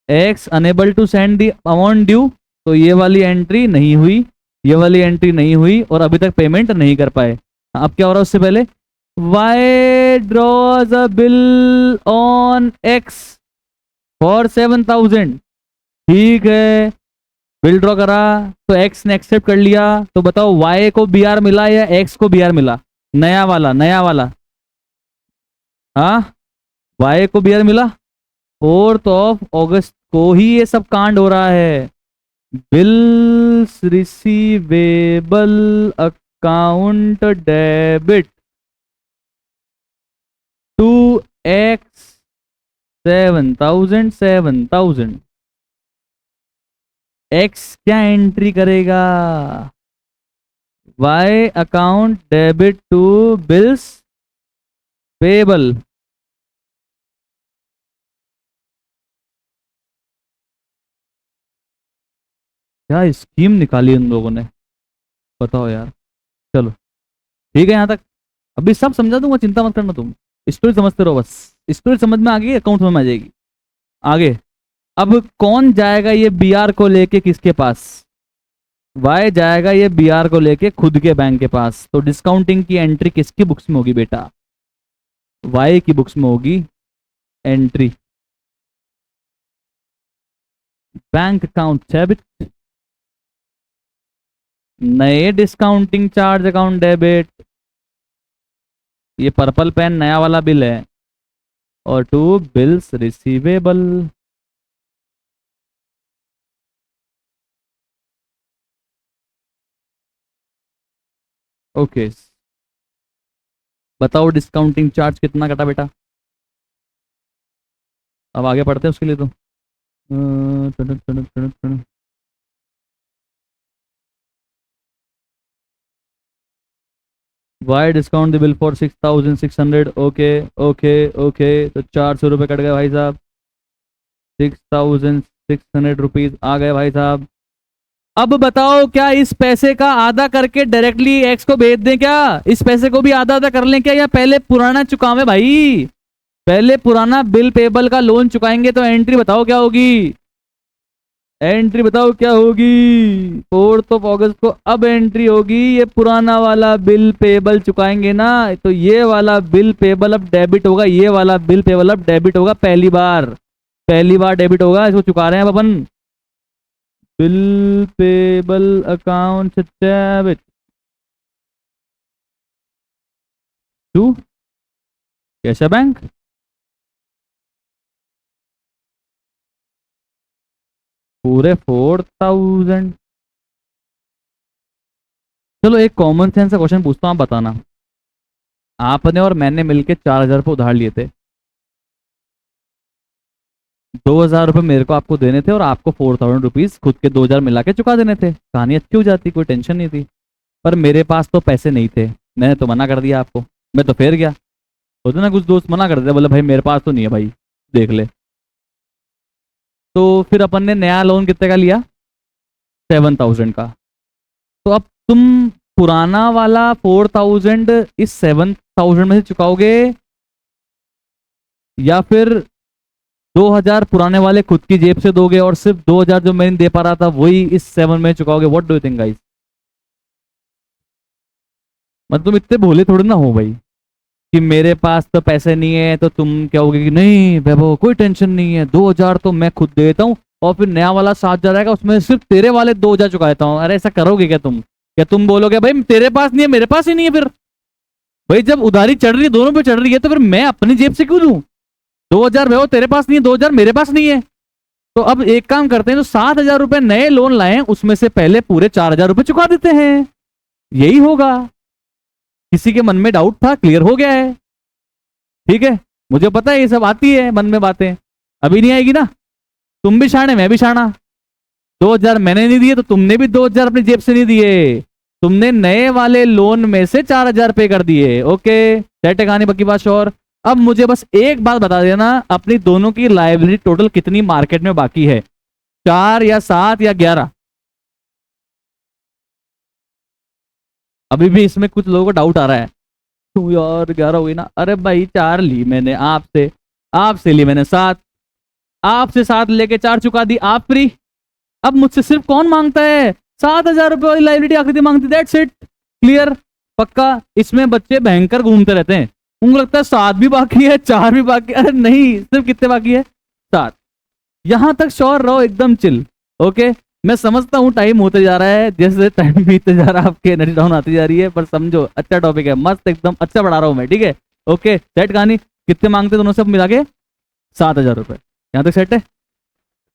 X unable to send the amount due, तो ये वाली एंट्री नहीं हुई, ये वाली एंट्री नहीं हुई और अभी तक पेमेंट नहीं कर पाए। अब क्या हो रहा है उससे पहले? Y draws a bill on X for 7,000। ठीक है, बिल ड्रॉ करा तो एक्स ने एक्सेप्ट कर लिया, तो बताओ वाई को बीआर मिला या एक्स को बीआर मिला? नया वाला, नया वाला। हाँ, वाई को बीआर मिला। 4 अगस्त को ही ये सब कांड हो रहा है। Bills receivable account debit to X 7,000। X क्या एंट्री करेगा? Y account debit to bills payable. क्या स्कीम निकाली उन लोगों ने, बताओ यार। चलो ठीक है, यहां तक अभी सब समझा दूंगा, चिंता मत करना तुम। स्टोरी समझते रहो बस, स्टोरी समझ में आ गई, अकाउंट समझ में आ जाएगी। आगे, अब कौन जाएगा ये बीआर को लेके किसके पास? वाई जाएगा ये बीआर को लेके खुद के बैंक के पास। तो डिस्काउंटिंग की एंट्री किसकी बुक्स में होगी बेटा? वाई की बुक्स में होगी एंट्री। बैंक अकाउंट डेबिट, नए डिस्काउंटिंग चार्ज अकाउंट डेबिट, ये पर्पल पेन नया वाला बिल है, और टू बिल्स रिसीवेबल। ओके, बताओ डिस्काउंटिंग चार्ज कितना कटा बेटा? अब आगे पढ़ते हैं उसके लिए तो Y discount the bill for 6,600। Okay okay okay, तो 400 रुपये कट गए भाई साहब। 6,600 रुपीज आ गए भाई साहब। अब बताओ क्या इस पैसे का आधा करके डायरेक्टली एक्स को भेज दें क्या? इस पैसे को भी आधा आधा कर लें क्या, या पहले पुराना चुकावे भाई? पहले पुराना बिल पेबल का लोन चुकाएंगे तो एंट्री बताओ क्या होगी? एंट्री बताओ क्या होगी? 4 अगस्त को अब एंट्री होगी, ये पुराना वाला बिल पेबल चुकाएंगे ना, तो ये वाला बिल पेबल अब डेबिट होगा, ये वाला बिल पेबल अब डेबिट होगा। पहली बार, पहली बार डेबिट होगा, इसको चुका रहे हैं अब अपन। Bill payable account debit to cash bank. पूरे 4,000। चलो एक कॉमन सेंस का क्वेश्चन पूछता हूँ, आप बताना। आपने और मैंने मिलके 4,000 रुपये उधार लिए थे। 2,000 रुपये मेरे को आपको देने थे और आपको 4,000 रुपीज खुद के 2,000 मिला के चुका देने थे। कहानी अच्छी हो जाती, कोई टेंशन नहीं थी। पर मेरे पास तो पैसे नहीं थे, मैंने तो मना कर दिया आपको, मैं तो फेर गया। होते ना कुछ दोस्त मना कर देते, बोले भाई मेरे पास तो नहीं है भाई, देख ले। तो फिर अपन ने नया लोन कितने का लिया? 7,000 का। तो अब तुम पुराना वाला 4,000 इस 7,000 में से चुकाओगे, या फिर 2,000 पुराने वाले खुद की जेब से दोगे और सिर्फ 2,000 जो मैं दे पा रहा था वही इस 7 में चुकाओगे? What do you think guys? मतलब तुम इतने भोले थोड़े ना हो भाई कि मेरे पास तो पैसे नहीं है, तो तुम कहोगे कि नहीं वैभव कोई टेंशन नहीं है, 2,000 तो मैं खुद दे देता हूँ और फिर नया वाला 7,000 आएगा, उसमें सिर्फ तेरे वाले 2,000 चुका देता हूँ। अरे ऐसा करोगे क्या तुम? क्या तुम बोलोगे भाई तेरे पास नहीं है, मेरे पास ही नहीं है? फिर भाई जब उधारी चढ़ रही है, दोनों पे चढ़ रही है, तो फिर मैं अपनी जेब से क्यों दूं? 2,000 वैभव तेरे पास नहीं है, 2,000 मेरे पास नहीं है, तो अब एक काम करते हैं, तो 7,000 रुपए नए लोन लाए, उसमें से पहले पूरे 4,000 रुपए चुका देते हैं। यही होगा। किसी के मन में डाउट था, क्लियर हो गया है। ठीक है, मुझे पता है ये सब आती है मन में बातें, अभी नहीं आएगी ना। तुम भी शाणे, मैं भी शाना। 2,000 मैंने नहीं दिए तो तुमने भी 2,000 अपनी जेब से नहीं दिए। तुमने नए वाले लोन में से 4,000 पे कर दिए। ओके, सेट है कहानी, बाकी बात श्योर। अब मुझे बस एक बात बता देना, अपनी दोनों की लाइबिलिटी टोटल कितनी मार्केट में बाकी है, 4 या 7 या 11? अभी भी इसमें कुछ लोगों को डाउट आ रहा है, क्यों यार 11 हुई ना। अरे भाई 4 ली मैंने आपसे, आपसे ली मैंने 7, आपसे 7 लेके 4 चुका दी, आप फ्री। अब मुझसे सिर्फ कौन मांगता है? 7,000 रुपए वाली लाइबिलिटी आखिरी मांगती, दैट्स इट, क्लियर, पक्का। इसमें बच्चे भयंकर घूमते रहते हैं, उनको लगता है 7 भी बाकी है, 4 भी बाकी है। अरे नहीं, सिर्फ कितने बाकी है? 7। यहां तक श्योर रहो, एकदम चिल। ओके, मैं समझता हूँ टाइम होते जा रहा है, जैसे टाइम बीतते जा रहा है आपके एनर्जी डाउन आती जा रही है, पर समझो अच्छा टॉपिक है, मस्त एकदम अच्छा पढ़ा रहा हूँ मैं, ठीक है। ओके, सेट कहानी, कितने मांगते दोनों सब मिला के? 7,000 रुपए, यहां तक सेट है।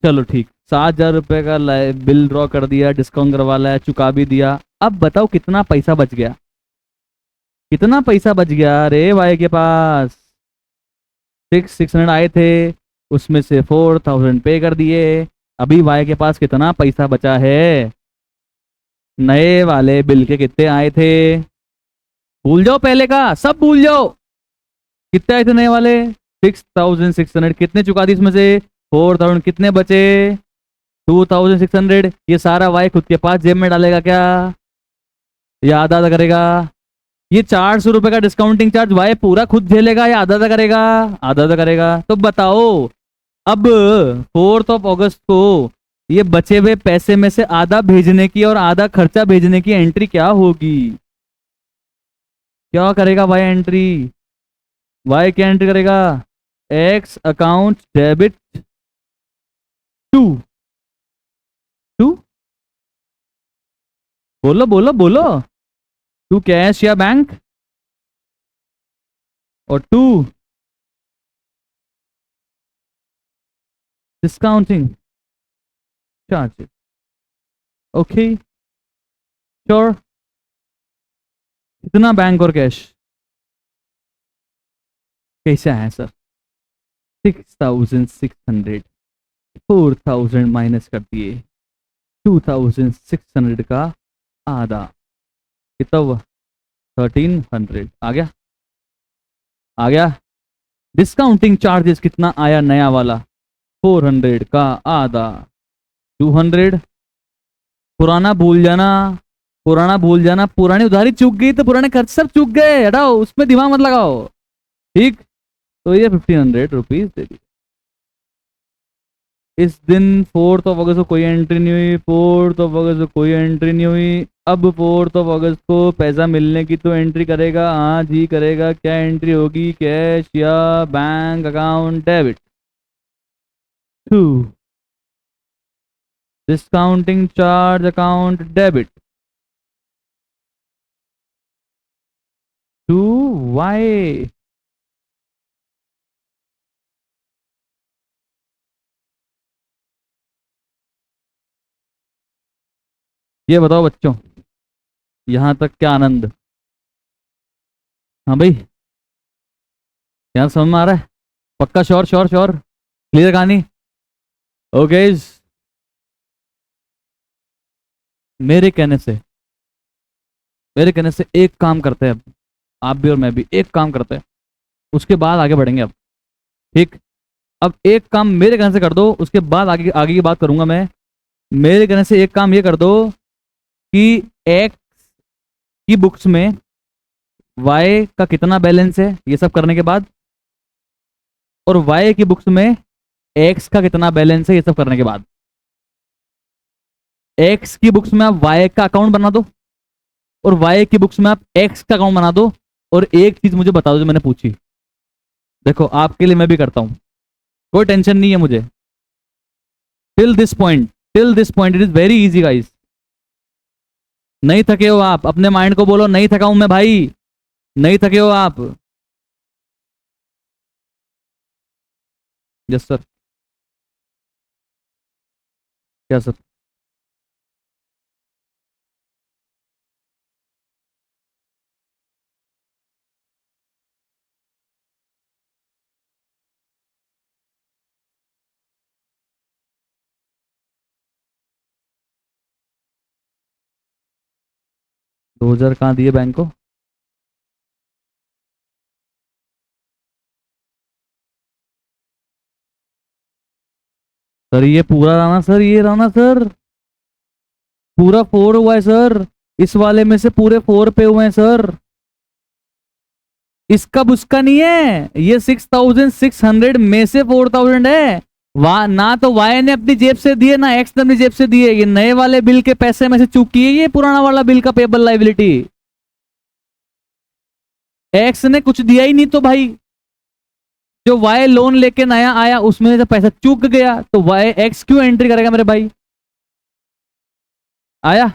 चलो ठीक, 7,000 रुपए का बिल ड्रॉ कर दिया, डिस्काउंट करवा लाया, चुका भी दिया। अब बताओ कितना पैसा बच गया, कितना पैसा बच गया रे भाई के पास? 600 आए थे, उसमें से 4,000 पे कर दिए। अभी भाई के पास कितना पैसा बचा है? नए वाले बिल के कितने आए थे? भूल जाओ पहले का, सब भूल जाओ। कितने आए थे नए वाले? 6,600। कितने चुका दी इसमें से? 4,000। कितने बचे? 2,600। ये सारा वाई खुद के पास जेब में डालेगा क्या, या आधा आधा करेगा? ये 400 रुपए का डिस्काउंटिंग चार्ज वाई पूरा खुद झेलेगा या आधा आधा करेगा? आधा आधा करेगा। तो बताओ, अब 4 अगस्त को ये बचे हुए पैसे में से आधा भेजने की और आधा खर्चा भेजने की एंट्री क्या होगी? क्या करेगा वाई एंट्री? वाई क्या एंट्री करेगा? X account debit to, to, बोलो बोलो बोलो, टू कैश या बैंक, और to discounting charges. Okay, sure. कितना बैंक और कैश? कैसे आया सर? 6,600, 4,000 माइनस कर दिए, 2,600 का आधा, कितना हुआ? 1,300। आ गया, आ गया। डिस्काउंटिंग चार्जेस कितना आया नया वाला? 400 का आधा, 200। पुराना भूल जाना, पुराना भूल जाना, पुरानी उधारी चूक गई तो पुराने खर्च सब चूक गए, हटाओ, उसमें दिमाग मत लगाओ। ठीक, तो ये 1,500 रुपीज दे दी। इस दिन 4 अगस्त को कोई एंट्री नहीं हुई, 4 अगस्त को कोई एंट्री नहीं हुई। अब 4 अगस्त को पैसा मिलने की तो एंट्री करेगा, हाँ जी करेगा। क्या एंट्री होगी? कैश या bank account debit to, discounting charge account debit to Y. ये बताओ बच्चों, यहां तक क्या आनंद? हाँ भाई, यहाँ समझ में आ रहा है? पक्का श्योर श्योर श्योर, क्लियर कहानी? ओके, मेरे कहने से, मेरे कहने से एक काम करते हैं अब, आप भी और मैं भी एक काम करते हैं, उसके बाद आगे बढ़ेंगे अब। ठीक, अब एक काम मेरे कहने से कर दो, उसके बाद आगे आगे की बात करूंगा मैं। मेरे कहने से एक काम ये कर दो कि एक्स की बुक्स में वाई का कितना बैलेंस है, ये सब करने के बाद, और वाई की बुक्स में एक्स का कितना बैलेंस है, ये सब करने के बाद, एक्स की बुक्स में आप वाई का अकाउंट बना दो, और वाई की बुक्स में आप एक्स का अकाउंट बना दो। और एक चीज मुझे बता दो जो मैंने पूछी, देखो आपके लिए मैं भी करता हूं, कोई टेंशन नहीं है मुझे। Till this point, till this point it is very easy guys. नहीं थके हो आप? अपने माइंड को बोलो, नहीं थका हूं मैं भाई, नहीं थके हो आप? Yes sir. क्या सर? दो हजार कहाँ दिए बैंक को? सर ये पूरा रहा ना सर, ये रहा ना सर, पूरा 4 हुआ है सर। इस वाले में से पूरे 4 पे हुए हैं सर। इसका उसका नहीं है, ये 6,600 में से 4,000 है। वहां ना तो वाई ने अपनी जेब से दिए ना एक्स ने अपनी जेब से दिए, ये नए वाले बिल के पैसे में से चूकी है ये पुराना वाला बिल का पेबल लाइबिलिटी। एक्स ने कुछ दिया ही नहीं तो भाई, जो वाई लोन लेके नया आया उसमें से पैसा चूक गया तो वाई एक्स क्यों एंट्री करेगा मेरे भाई? आया,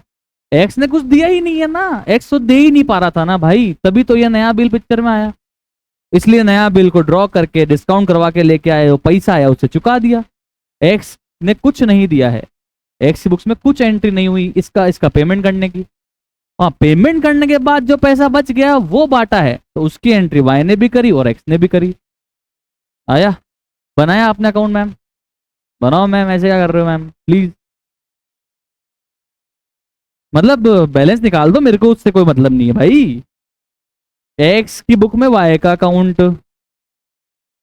एक्स ने कुछ दिया ही नहीं है ना, एक्स तो दे ही नहीं पा रहा था ना भाई, तभी तो ये नया बिल पिक्चर में आया। इसलिए नया बिल को ड्रॉ करके डिस्काउंट करवा के लेके आए, वो पैसा आया उसे चुका दिया। एक्स ने कुछ नहीं दिया है, एक्स की बुक्स में कुछ एंट्री नहीं हुई इसका इसका पेमेंट करने की। हाँ, पेमेंट करने के बाद जो पैसा बच गया वो बांटा है, तो उसकी एंट्री वाई ने भी करी और एक्स ने भी करी। आया, बनाया आपने अकाउंट मैम? बनाओ मैम, ऐसे क्या कर रहे हो मैम प्लीज। मतलब बैलेंस निकाल दो, मेरे को उससे कोई मतलब नहीं है भाई। एक्स की बुक में वाई का अकाउंट,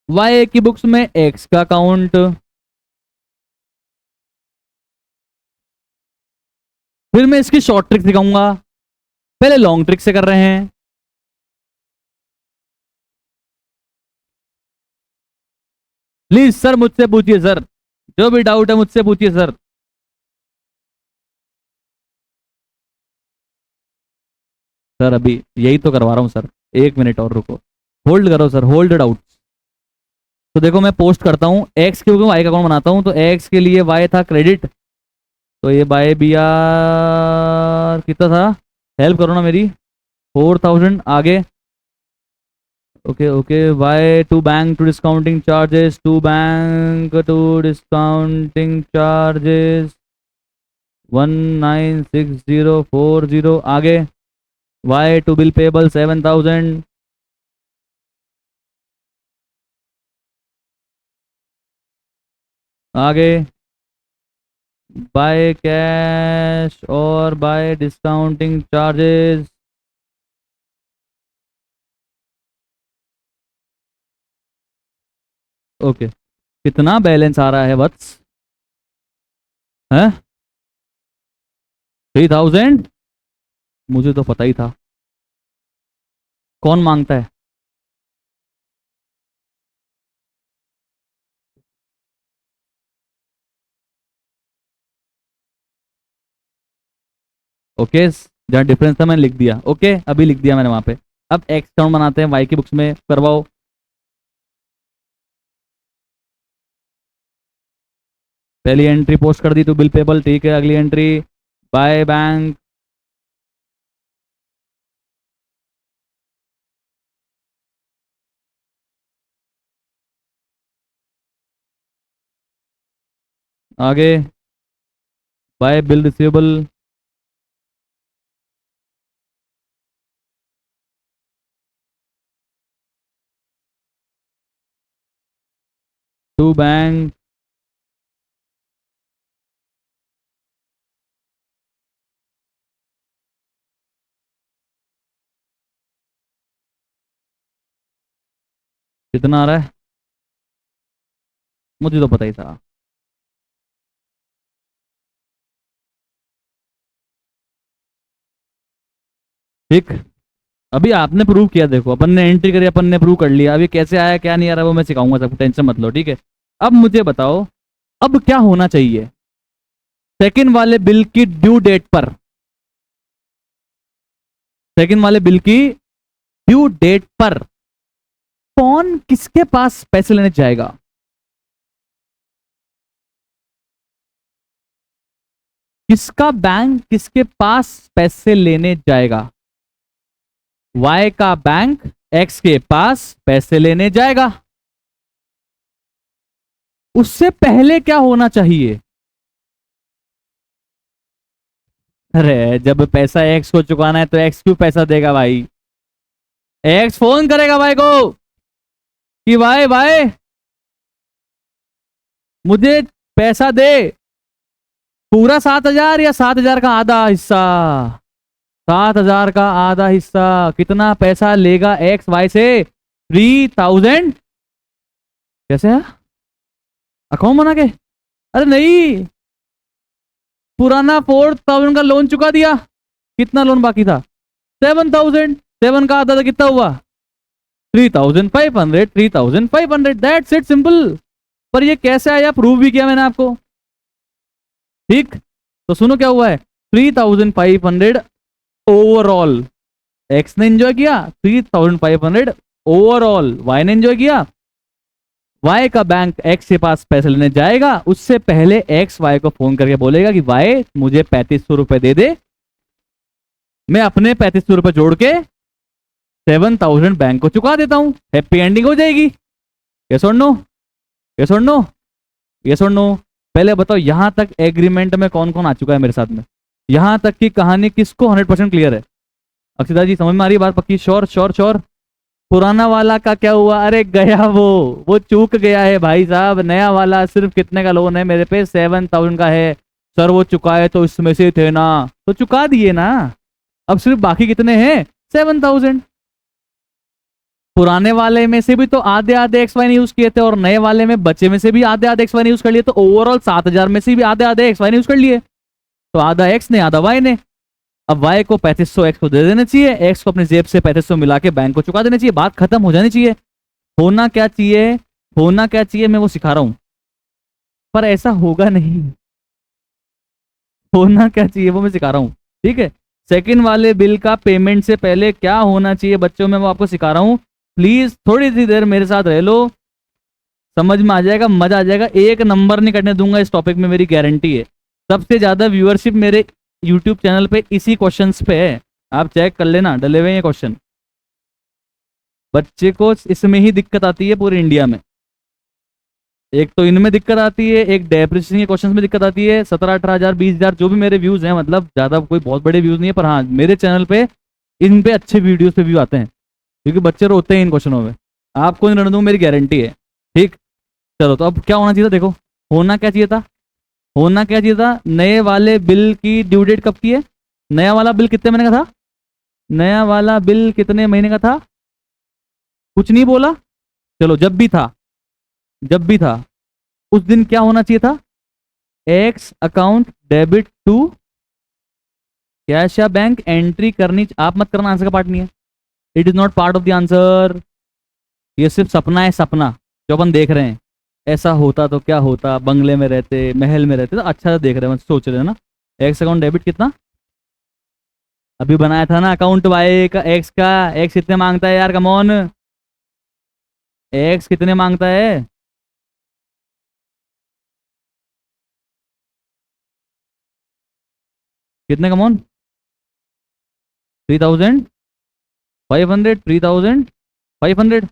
वाई की बुक्स में एक्स का अकाउंट। फिर मैं इसकी शॉर्ट ट्रिक दिखाऊंगा, पहले लॉन्ग ट्रिक से कर रहे हैं। प्लीज सर मुझसे पूछिए सर, जो भी डाउट है मुझसे पूछिए सर। सर अभी यही तो करवा रहा हूँ सर, 1 मिनट और रुको, होल्ड करो सर, होल्ड डाउट। तो देखो मैं पोस्ट करता हूँ एक्स के वाई का अकाउंट बनाता हूँ, तो एक्स के लिए वाई था क्रेडिट, तो ये बाय बी आर कितना था, हेल्प करो ना मेरी, 4,000। आगे okay okay, Y to bank to discounting charges, to bank to discounting charges 196040। आगे वाई टू बिल पेबल 7,000। आगे बाय कैश और बाय डिस्काउंटिंग चार्जेस। ओके, कितना बैलेंस आ रहा है वत्स? है 3,000? मुझे तो पता ही था। कौन मांगता है? ओके, जहाँ डिफरेंस था मैंने लिख दिया, ओके अभी लिख दिया मैंने वहां पे। अब एक्स काउंट बनाते हैं, वाई की बुक्स में करवाओ। पहली एंट्री पोस्ट कर दी तो बिल पेबल, ठीक है। अगली एंट्री बाय बैंक, आगे by bill receivable, to bank, कितना आ रहा है? मुझे तो पता ही था। ठीक, अभी आपने प्रूव किया, देखो अपन ने एंट्री करी, अपन ने प्रूव कर लिया, अभी कैसे आया क्या नहीं आ रहा वो मैं सिखाऊंगा सबको, टेंशन मत लो, ठीक है। अब मुझे बताओ, अब क्या होना चाहिए सेकंड वाले बिल की ड्यू डेट पर? सेकंड वाले बिल की ड्यू डेट पर कौन किसके पास पैसे लेने जाएगा? किसका बैंक किसके पास पैसे लेने जाएगा? वाई का बैंक एक्स के पास पैसे लेने जाएगा। उससे पहले क्या होना चाहिए? अरे जब पैसा एक्स को चुकाना है तो एक्स क्यों पैसा देगा भाई? एक्स फोन करेगा भाई को कि भाई भाई मुझे पैसा दे, पूरा 7,000 या 7,000 का आधा हिस्सा? 7,000 का आधा हिस्सा कितना पैसा लेगा एक्स वाई से? 3,000। कैसे है अकाउंट बना के? अरे नहीं, पुराना 4,000 का लोन चुका दिया। कितना लोन बाकी था? 7,000। 7 का आधा था, कितना हुआ? 3,500। 3,500, दैट्स इट, सिंपल। पर ये कैसे आया? प्रूव भी किया मैंने आपको। ठीक, तो सुनो क्या हुआ है। 3,500 ओवरऑल एक्स ने एंजॉय किया, 3,500 ओवरऑल वाई ने एंजॉय किया। वाई का बैंक एक्स के पास पैसे लेने जाएगा, उससे पहले एक्स वाई को फोन करके बोलेगा कि वाई मुझे 3,500 रुपए दे दे, मैं अपने 3,500 रुपए जोड़ के 7,000 बैंक को चुका देता हूं, हैप्पी एंडिंग हो जाएगी। यस और नो? यस और नो? यस और नो? पहले बताओ यहां तक एग्रीमेंट में कौन कौन आ चुका है मेरे साथ में? यहां तक की कहानी किसको 100% क्लियर है? अक्षिता जी समझ में आ रही बात पक्की? Sure sure sure? पुराना वाला का क्या हुआ? अरे गया वो चूक गया है भाई साहब। नया वाला सिर्फ कितने का लोन है मेरे पे? 7,000 का है सर। वो चुकाए तो इसमें से थे ना, तो चुका दिए ना। अब सिर्फ बाकी कितने हैं? 7,000। पुराने वाले में से भी तो आधे आधे एक्स वाई ने यूज किए थे, और नए वाले में बचे में से भी आधे आधे एक्स वाई ने यूज कर लिए, तो ओवरऑल 7,000 में से भी आधे आधे एक्स वाई ने यूज कर लिए। तो आधा एक्स ने आधा वाई ने। अब वाई को 3,500 एक्स को दे देना चाहिए, एक्स को अपनी जेब से 3,500 मिला के बैंक को चुका देना चाहिए, बात खत्म हो जानी चाहिए। होना क्या चाहिए? होना क्या चाहिए मैं वो सिखा रहा हूं, पर ऐसा होगा नहीं। होना क्या चाहिए वो मैं सिखा रहा हूं, ठीक है? सेकंड वाले बिल का पेमेंट से पहले क्या होना चाहिए बच्चों में, वो आपको सिखा रहा हूं। प्लीज थोड़ी सी देर मेरे साथ रह लो, समझ में आ जाएगा, मजा आ जाएगा। एक नंबर नहीं कटने दूंगा इस टॉपिक में, मेरी गारंटी है। सबसे ज्यादा व्यूअरशिप मेरे यूट्यूब चैनल पे इसी क्वेश्चंस पे है, आप चेक कर लेना, डले हुए हैं क्वेश्चन। बच्चे को इसमें ही दिक्कत आती है पूरे इंडिया में। एक तो इनमें दिक्कत आती है, एक डेप्रिसिएशन के क्वेश्चंस में दिक्कत आती है। 17-18 हजार 20,000 जो भी मेरे व्यूज हैं, मतलब ज्यादा कोई बहुत बड़े व्यूज नहीं है, पर हाँ मेरे चैनल पे इन पे अच्छे वीडियोस पे व्यू आते हैं, क्योंकि बच्चे रोते हैं इन क्वेश्चनों में। आपको नहीं रहने दूंगा, मेरी गारंटी है। ठीक, चलो तो अब क्या होना चाहिए था? देखो होना क्या चाहिए था। होना क्या चाहिए था? नए वाले बिल की ड्यू डेट कब की है? नया वाला बिल कितने महीने का था? नया वाला बिल कितने महीने का था? कुछ नहीं बोला। चलो जब भी था, जब भी था उस दिन क्या होना चाहिए था? X account debit to cash या बैंक एंट्री करनी। आप मत करना, आंसर का पार्ट नहीं है। It is not part of the answer. ये सिर्फ सपना है, सपना जो अपन देख रहे हैं। ऐसा होता तो क्या होता, बंगले में रहते, महल में रहते, तो अच्छा देख रहे हैं, सोच रहे हैं ना। एक्स अकाउंट डेबिट कितना अभी बनाया था ना अकाउंट वाई का, एक्स का। एक्स कितने मांगता है यार, कमॉन। एक्स कितने मांगता है? कितने, कमॉन? 3,500। 3,500।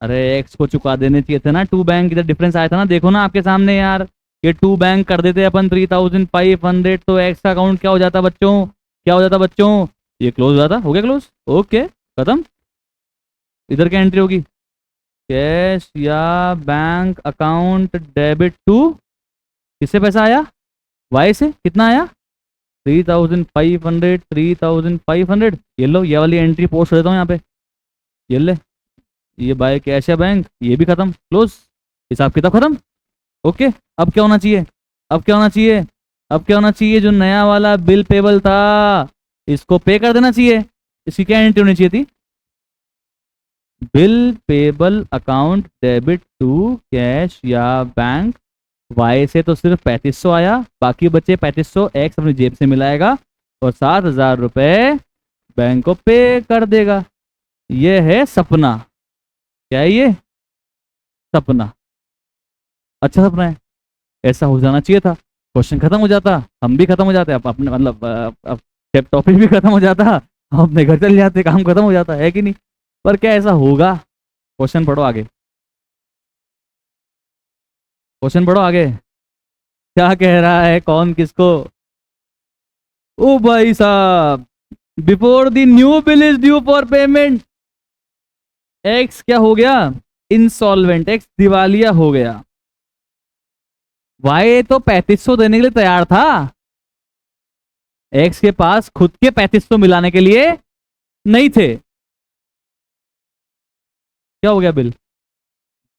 अरे एक्स को चुका देने चाहिए थे ना टू बैंक, इधर डिफरेंस आया था ना, देखो ना आपके सामने यार। ये टू बैंक कर देते अपन 3,500, तो एक्स का अकाउंट क्या हो जाता बच्चों? क्या हो जाता बच्चों? ये क्लोज हो जाता। हो गया क्लोज, ओके खत्म। इधर क्या एंट्री होगी? कैश या बैंक अकाउंट डेबिट टू, किससे पैसा आया? वाई से। कितना आया? 3,500। 3,500, ये लो, ये वाली एंट्री पोस्ट कर देता हूँ यहाँ पे। ये ले, ये बाय कैश या बैंक, ये भी खत्म, क्लोज, हिसाब किताब खत्म। ओके, अब क्या होना चाहिए? अब क्या होना चाहिए? अब क्या होना चाहिए? जो नया वाला बिल पेबल था इसको पे कर देना चाहिए। इसकी क्या एंट्री होनी चाहिए थी? Bill payable account debit to cash या बैंक। वाई से तो सिर्फ 3,500 आया, बाकी बचे 3,500 एक्स अपनी जेब से मिलाएगा और 7,000 रुपए बैंक को पे कर देगा। ये है सपना। क्या है ये? सपना। अच्छा सपना है, ऐसा हो जाना चाहिए था। क्वेश्चन खत्म हो जाता, हम भी खत्म हो जाते, अपने मतलब अब टॉपिक भी खत्म हो जाता, हम अपने घर चले जाते, काम खत्म हो जाता है कि नहीं? पर क्या ऐसा होगा? क्वेश्चन पढ़ो आगे, क्वेश्चन पढ़ो आगे। क्या कह रहा है, कौन किसको? ओ भाई साहब, before the new bill is due for payment, x क्या हो गया, इंसॉल्वेंट, एक्स दिवालिया हो गया। वाई तो 3500 देने के लिए तैयार था, एक्स के पास खुद के 3500 मिलाने के लिए नहीं थे। क्या हो गया, बिल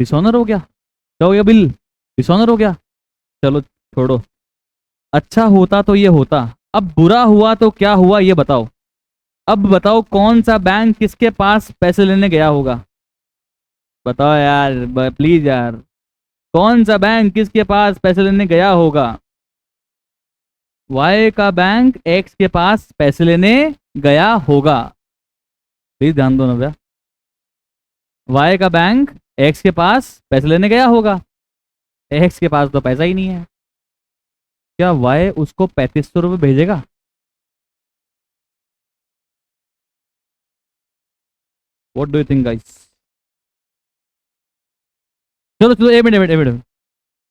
डिसऑनर हो गया। क्या हो गया, बिल डिसऑनर हो गया। चलो छोड़ो, अच्छा होता तो ये होता, अब बुरा हुआ तो क्या हुआ ये बताओ। अब बताओ कौन सा बैंक किसके पास पैसे लेने गया होगा, बताओ यार, प्लीज यार, कौन सा बैंक किसके पास पैसे लेने गया होगा। वाई का बैंक एक्स के पास पैसे लेने गया होगा, प्लीज ध्यान दो ना भैया। वाई का बैंक एक्स के पास पैसे लेने गया होगा, एक्स के पास तो पैसा ही नहीं है। क्या वाई उसको 3500 रुपये भेजेगा। What do you think guys. चलो चलो, एक मिनट एक मिनट एक मिनट,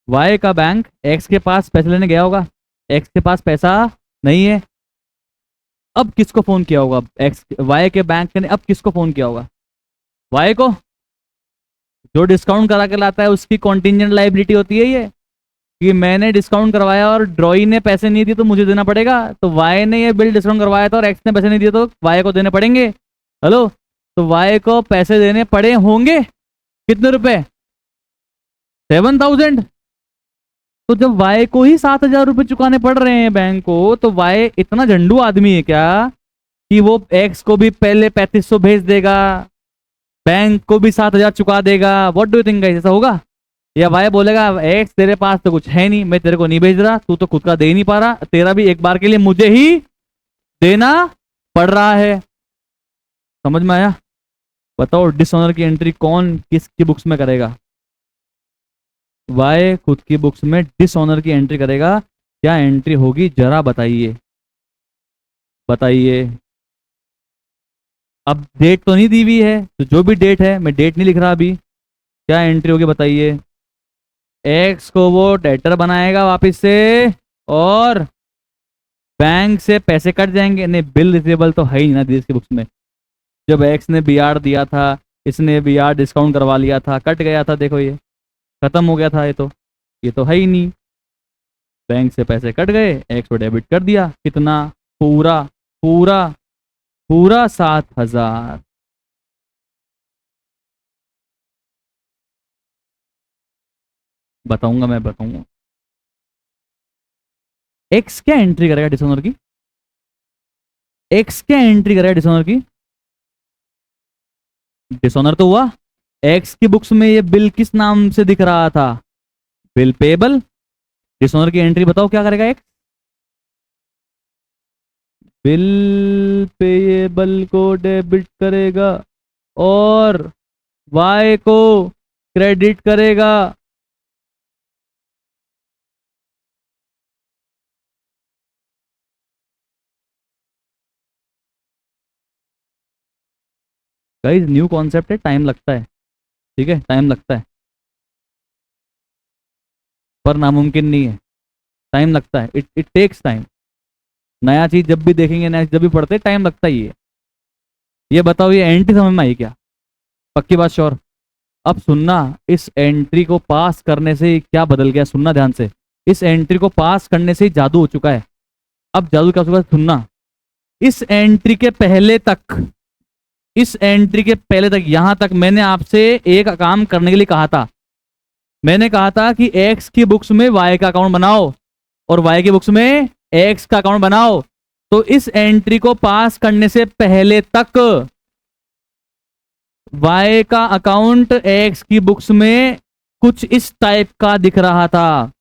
वाई का बैंक एक्स के पास पैसे लेने गया होगा, एक्स के पास पैसा नहीं है। अब किसको फोन किया होगा, एक्स वाई के बैंक ने अब किसको फोन किया होगा, वाई को। जो डिस्काउंट करा के लाता है उसकी कॉन्टिजेंट लाइबिलिटी होती है ये, कि मैंने डिस्काउंट करवाया और ड्रॉई ने पैसे नहीं दिए तो मुझे देना पड़ेगा। तो वाई ने ये बिल डिस्काउंट करवाया था और एक्स ने पैसे नहीं दिए तो वाई को देने पड़ेंगे। हेलो, तो वाई को पैसे देने पड़े होंगे, कितने रुपए, 7000। तो जब वाई को ही 7000 रुपये चुकाने पड़ रहे हैं बैंक को, तो वाई इतना झंडू आदमी है क्या कि वो एक्स को भी पहले 3500 भेज देगा, बैंक को भी 7000 चुका देगा। व्हाट डू यू थिंक, ऐसा होगा। या वाई बोलेगा एक्स तेरे पास तो कुछ है नहीं, मैं तेरे को नहीं भेज रहा, तू तो खुद का दे ही नहीं पा रहा, तेरा भी एक बार के लिए मुझे ही देना पड़ रहा है। समझ में आया। बताओ डिसऑनर की एंट्री कौन किसकी बुक्स में करेगा, वाई खुद की बुक्स में डिसऑनर की एंट्री करेगा। क्या एंट्री होगी जरा बताइए, बताइए। अब डेट तो नहीं दी हुई है, तो जो भी डेट है मैं डेट नहीं लिख रहा अभी, क्या एंट्री होगी बताइए। एक्स को वो डेटर बनाएगा वापस से, और बैंक से पैसे कट जाएंगे। नहीं, बिल रिसीवेबल तो है ही ना दी इसकी बुक्स में। जब एक्स ने बीआर दिया था, इसने बीआर डिस्काउंट करवा लिया था, कट गया था, देखो ये खत्म हो गया था, ये तो है ही नहीं। बैंक से पैसे कट गए, एक्स को डेबिट कर दिया, कितना, पूरा पूरा पूरा 7000। बताऊंगा, मैं बताऊंगा। एक्स क्या एंट्री करेगा डिसऑनर की, एक्स क्या एंट्री करेगा डिसऑनर की। डिसऑनर तो हुआ, एक्स की बुक्स में ये बिल किस नाम से दिख रहा था, बिल पेबल। डिसऑनर की एंट्री बताओ क्या करेगा एक्स, बिल पेएबल को डेबिट करेगा और वाई को क्रेडिट करेगा। गाइस न्यू कॉन्सेप्ट है, टाइम लगता है, ठीक है, टाइम लगता है, पर नामुमकिन नहीं है। टाइम लगता है, इट इट टेक्स टाइम। नया चीज जब भी देखेंगे, नया जब भी पढ़ते टाइम लगता ही है। ये बताओ, ये एंट्री समझ में आई क्या, पक्की बात, श्योर। अब सुनना, इस एंट्री को पास करने से क्या बदल गया, सुनना ध्यान से। इस एंट्री को पास करने से ही जादू हो चुका है। अब जादू क्या हो चुका है, सुनना। इस एंट्री के पहले तक, इस एंट्री के पहले तक, यहां तक मैंने आपसे एक काम करने के लिए कहा था। मैंने कहा था कि एक्स की बुक्स में वाई का अकाउंट बनाओ और वाई की बुक्स में एक्स का अकाउंट बनाओ। तो इस एंट्री को पास करने से पहले तक वाई का अकाउंट एक्स की बुक्स में कुछ इस टाइप का दिख रहा था।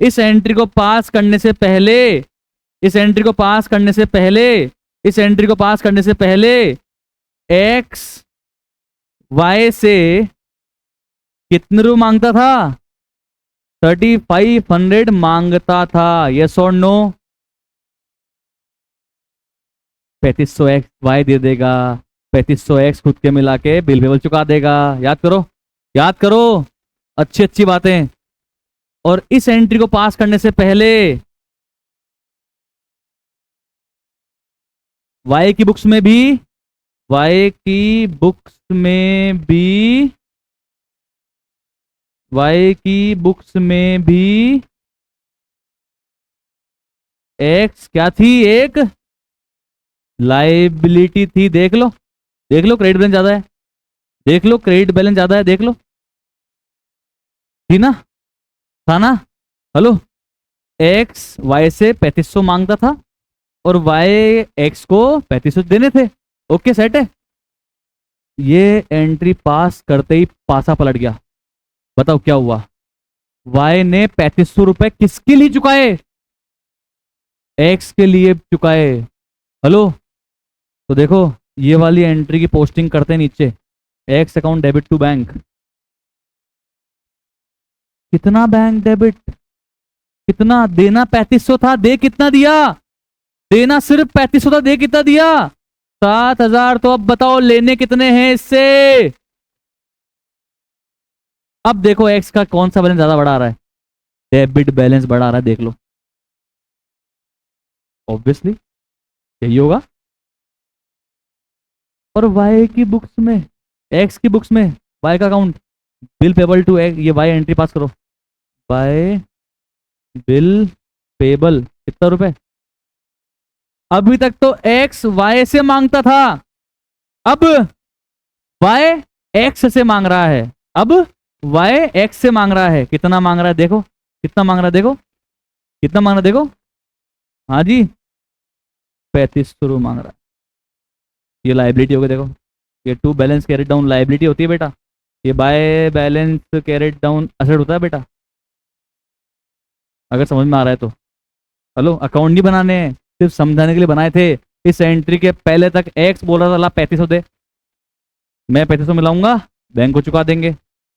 इस एंट्री को पास करने से पहले, इस एंट्री को पास करने से पहले, इस एंट्री को पास करने से पहले एक्स वाई से कितने रुपये मांगता था, 3500 मांगता था। यस और नो। 3500 एक्स वाई दे देगा, 3500 एक्स खुद के मिला के बिल पेबल चुका देगा। याद करो, याद करो, अच्छी अच्छी बातें। और इस एंट्री को पास करने से पहले वाई की बुक्स में भी, वाई की बुक्स में भी, वाई की बुक्स में भी एक्स क्या थी, एक लाइबिलिटी थी। देख लो, देख लो क्रेडिट बैलेंस ज्यादा है, देख लो क्रेडिट बैलेंस ज्यादा है, देख लो, थी ना, था ना। हेलो, एक्स वाई से 3500 मांगता था और वाई एक्स को 3500 देने थे। ओके सेट है। ये एंट्री पास करते ही पासा पलट गया। बताओ क्या हुआ। वाई ने 3500 रुपए किसके लिए चुकाए, एक्स के लिए चुकाए। हेलो, तो देखो ये वाली एंट्री की पोस्टिंग करते हैं नीचे, X account debit to bank. कितना बैंक डेबिट, कितना देना 3500 था, दे कितना दिया, देना सिर्फ 3500 था, दे कितना दिया 7000। तो अब बताओ लेने कितने हैं इससे। अब देखो एक्स का कौन सा बैलेंस ज्यादा बढ़ा रहा है, डेबिट बैलेंस बढ़ा रहा है, देख लो, ऑब्वियसली यही होगा। और वाई की बुक्स में, एक्स की बुक्स में वाई का account, bill payable to X, ये वाई एंट्री पास करो, वाई बिल पेबल कितना रुपए। अभी तक तो एक्स वाई से मांगता था, अब वाई एक्स से मांग रहा है, अब वाई एक्स से मांग रहा है। कितना मांग रहा है देखो, कितना मांग रहा है देखो, कितना मांग रहा है देखो। हाँ जी, 3500 मांग रहा है। ये लाइबिलिटी होगी देखो, ये to balance carried down liability होती है बेटा, ये by balance carried down asset होता है बेटा, अगर समझ में आ रहा है तो। हेलो, अकाउंट नहीं बनाने हैं, सिर्फ समझाने के लिए बनाए थे। इस एंट्री के पहले तक एक्स बोल रहा था ला 3500 दे, मैं 3500 मिलाऊंगा, बैंक को चुका देंगे,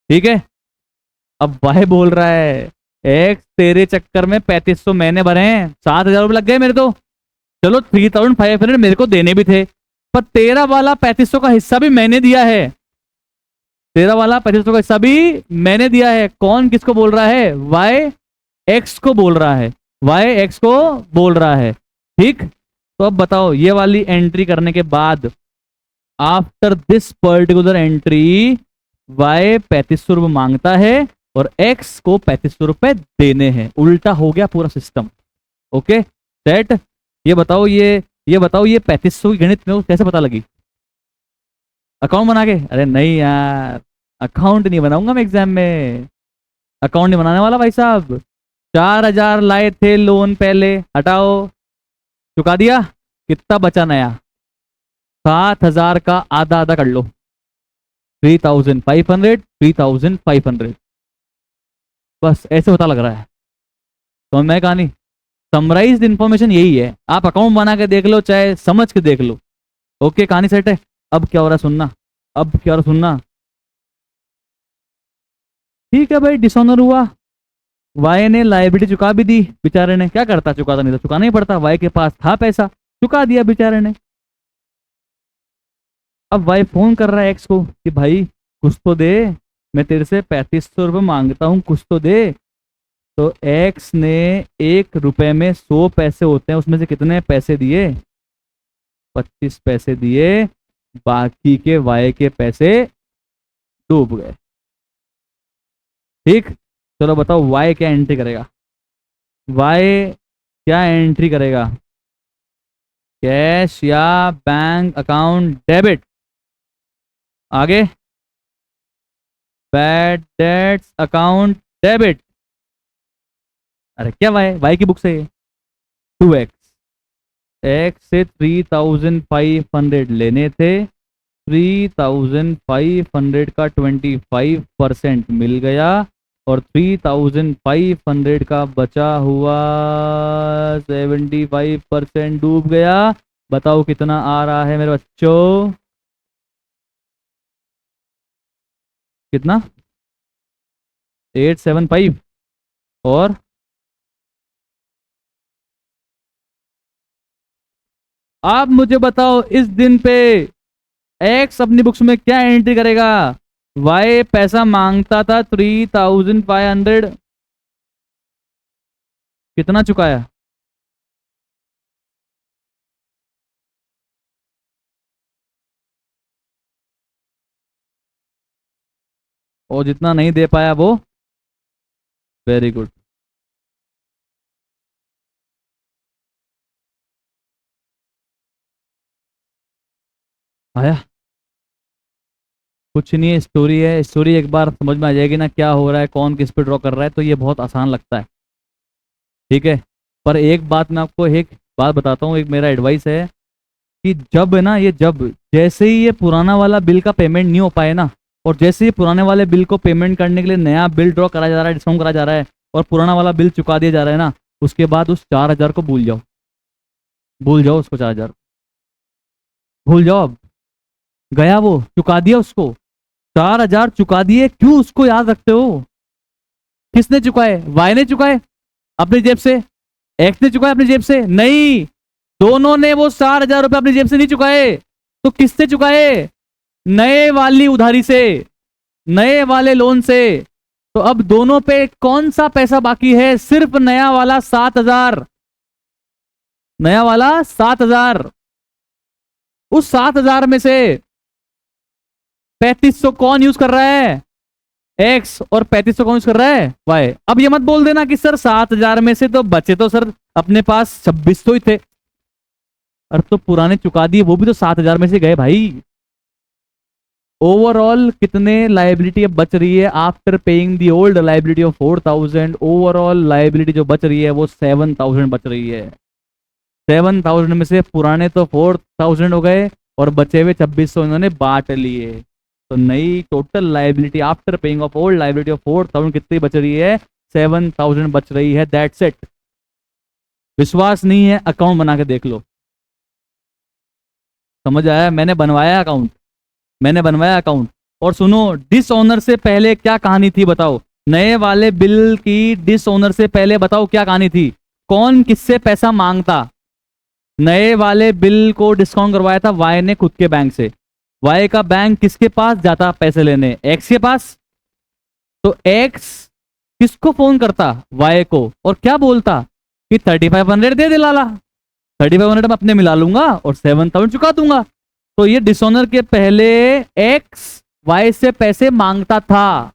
ठीक है। अब वाई बोल रहा है एक्स तेरे चक्कर में 3500 मैंने भरे हैं, 7000 रुपये लग गए मेरे तो, चलो 3500 मेरे को देने भी थे, पर तेरा वाला 3500 का हिस्सा भी मैंने दिया है, तेरा वाला 3500 का हिस्सा भी मैंने दिया है। कौन किसको बोल रहा है, वाई एक्स को बोल रहा है, वाई एक्स को बोल रहा है, ठीक। तो अब बताओ ये वाली एंट्री करने के बाद, after this particular entry Y 3500 रुपये मांगता है और एक्स को 3500 रुपये देने हैं, उल्टा हो गया पूरा सिस्टम। Okay set. ये बताओ ये 3500 की गणित में कैसे पता लगी, अकाउंट बना के। अरे नहीं यार, अकाउंट नहीं बनाऊंगा मैं एग्जाम में, अकाउंट नहीं बनाने वाला भाई साहब। 4000 लाए थे लोन पहले, हटाओ, चुका दिया, कितना बचा नया, 7000 का आधा आधा कर लो, 3500, 3500, बस ऐसे पता लग रहा है। तो मैं कहानी समराइज्ड इंफॉर्मेशन यही है, आप अकाउंट बना के देख लो चाहे समझ के देख लो। ओके कहानी सेट है। अब क्या हो रहा है सुनना, अब क्या हो रहा है सुनना। ठीक है भाई, डिसऑनर हुआ, वाई ने लाइबिलिटी चुका भी दी, बेचारे ने क्या करता, चुकाता नहीं तो चुकाना ही पड़ता, वाई के पास था पैसा, चुका दिया बेचारे ने। अब वाई फोन कर रहा है एक्स को कि भाई कुछ तो दे, मैं तेरे से 3500 रुपये मांगता हूँ, कुछ तो दे। तो एक्स ने 1 रुपए में 100 पैसे होते हैं, उसमें से कितने पैसे दिए, 25 पैसे दिए, बाकी के वाई के पैसे डूब गए, ठीक। चलो बताओ वाई क्या एंट्री करेगा, वाई क्या एंट्री करेगा, कैश या बैंक अकाउंट डेबिट, आगे बैड डेट्स अकाउंट डेबिट। अरे क्या वाई, वाई की बुक से 2x, एक्स से 3500 लेने थे, 3500 का 25% मिल गया और 3500 का बचा हुआ 75% डूब गया। बताओ कितना आ रहा है मेरे बच्चों, कितना, 875। और आप मुझे बताओ इस दिन पे एक्स अपनी बुक्स में क्या एंट्री करेगा, वाई पैसा मांगता था 3500, कितना चुकाया, और जितना नहीं दे पाया वो वेरी गुड। आया कुछ नहीं है, स्टोरी है, स्टोरी एक बार समझ में आ जाएगी ना क्या हो रहा है, कौन किस पे ड्रॉ कर रहा है, तो ये बहुत आसान लगता है। ठीक है, पर एक बात मैं आपको एक बात बताता हूँ, एक मेरा एडवाइस है कि जब है ना ये जब जैसे ही ये पुराना वाला बिल का पेमेंट नहीं हो पाए ना, और जैसे ही पुराने वाले बिल को पेमेंट करने के लिए नया बिल ड्रॉ करा जा रहा है, डिस्काउंट करा जा रहा है, और पुराना वाला बिल चुका दिया जा रहा है ना, उसके बाद उस 4,000 को भूल जाओ। भूल जाओ उसको, 4,000 भूल जाओ अब। गया वो, चुका दिया उसको। 4,000 चुका दिए, क्यों उसको याद रखते हो? किसने चुकाए? वाई ने चुकाए अपनी जेब से, एक्स ने चुकाए अपनी जेब से? नहीं, दोनों ने वो 4,000 रुपए अपनी जेब से नहीं चुकाए। तो किससे चुकाए? नए वाली उधारी से, नए वाले लोन से। तो अब दोनों पे कौन सा पैसा बाकी है? सिर्फ नया वाला 7,000। नया वाला 7,000। उस 7,000 में से 3,500 कौन यूज कर रहा है? एक्स। और 3,500 कौन यूज कर रहा है? वाई। अब ये मत बोल देना कि सर 7,000 में से तो बचे तो सर अपने पास 2,600 ही थे। अरे तो पुराने चुका दिए, वो भी तो 7,000 में से गए भाई। ओवरऑल कितने लाइबिलिटी अब बच रही है after paying the old liability of 4,000? Overall liability जो बच रही है वो 7,000 बच रही है। 7,000 में से पुराने तो 4,000 हो गए, और बचे हुए 2,600 इन्होंने बांट लिए। तो नई total liability after paying off old liability of 4,000 कितनी बच रही है? 7,000 बच रही है। That's it. विश्वास नहीं है, अकाउंट बना के देख लो। समझ आया? मैंने बनवाया अकाउंट, मैंने बनवाया अकाउंट। और सुनो, डिसऑनर से पहले क्या कहानी थी बताओ? नए वाले बिल की डिसऑनर से पहले बताओ क्या कहानी थी? कौन किससे पैसा मांगता? नए वाले बिल को डिस्काउंट करवाया था वाई ने खुद के बैंक से। वाई का बैंक किसके पास जाता पैसे लेने? एक्स के पास। तो एक्स किसको फोन करता? वाई को, और क्या बोलता कि 3,500 दे दे लाला, 3,500 मैं अपने मिला लूंगा और 7,000 चुका दूंगा। तो ये डिसऑनर के पहले एक्स वाई से पैसे मांगता था,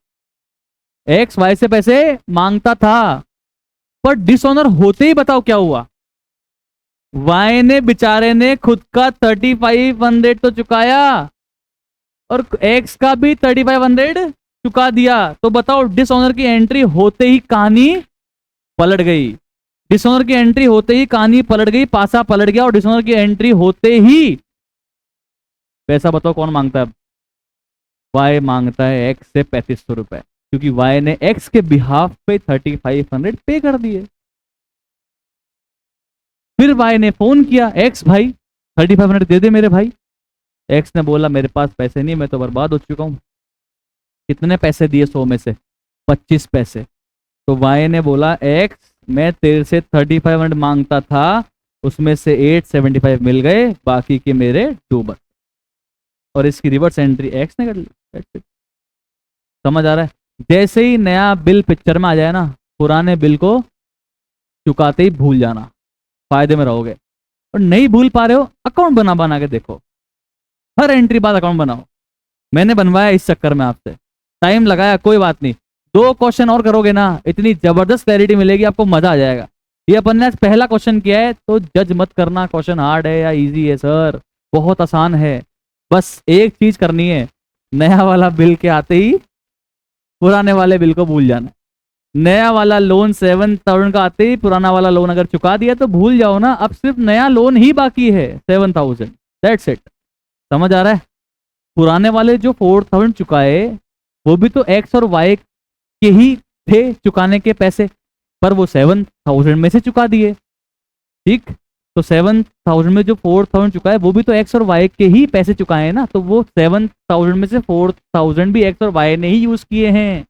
एक्स वाई से पैसे मांगता था। पर डिसऑनर होते ही बताओ क्या हुआ? वाई ने बेचारे ने खुद का 3,500 तो चुकाया, और एक्स का भी 3,500 चुका दिया। तो बताओ डिसऑनर की एंट्री होते ही कहानी पलट गई। डिसऑनर की एंट्री होते ही कहानी पलट गई, पासा पलट गया। और डिसऑनर की एंट्री होते ही पैसा बताओ कौन मांगता है? वाई मांगता है एक्स से 3,500 रुपए, क्योंकि वाई ने एक्स के बिहाफ पे 3,500 पे कर दिए। फिर वाई ने फोन किया, एक्स भाई 3,500 दे दे मेरे भाई। एक्स ने बोला मेरे पास पैसे नहीं, मैं तो बर्बाद हो चुका हूं। कितने पैसे दिए 100 में से? 25 पैसे। तो वाई ने बोला एक्स मैं तेरे से 3,500 मांगता था, उसमें से 875 मिल गए, बाकी के मेरे डूबत। और इसकी रिवर्स एंट्री एक्स ने कर ली। That's it। समझ आ रहा है? जैसे ही नया बिल पिक्चर में आ जाए ना, पुराने बिल को चुकाते ही भूल जाना, फायदे में रहोगे। और नहीं भूल पा रहे हो, अकाउंट बना बना के देखो, हर एंट्री बाद अकाउंट बनाओ। मैंने बनवाया इस चक्कर में आपसे, टाइम लगाया, कोई बात नहीं। 2 क्वेश्चन और करोगे ना, इतनी जबरदस्त क्लैरिटी मिलेगी आपको, मजा आ जाएगा। ये अपन ने आज पहला क्वेश्चन किया है, तो जज मत करना क्वेश्चन हार्ड है या इजी है। सर बहुत आसान है, बस एक चीज करनी है, नया वाला बिल के आते ही पुराने वाले बिल को भूल जाना। नया वाला लोन 7,000 का आते ही पुराना वाला लोन अगर चुका दिया तो भूल जाओ ना, अब सिर्फ नया लोन ही बाकी है 7,000। That's it. समझ आ रहा है? पुराने वाले जो 4,000 चुकाए वो भी तो एक्स और वाई के ही थे चुकाने के पैसे, पर वो 7,000 में से चुका दिए। ठीक, तो 7,000 में जो 4,000 चुका है वो भी तो एक्स और वाई के ही पैसे चुकाए हैं ना, तो वो 7,000 में से 4,000 भी एक्स और वाई ने ही यूज किए हैं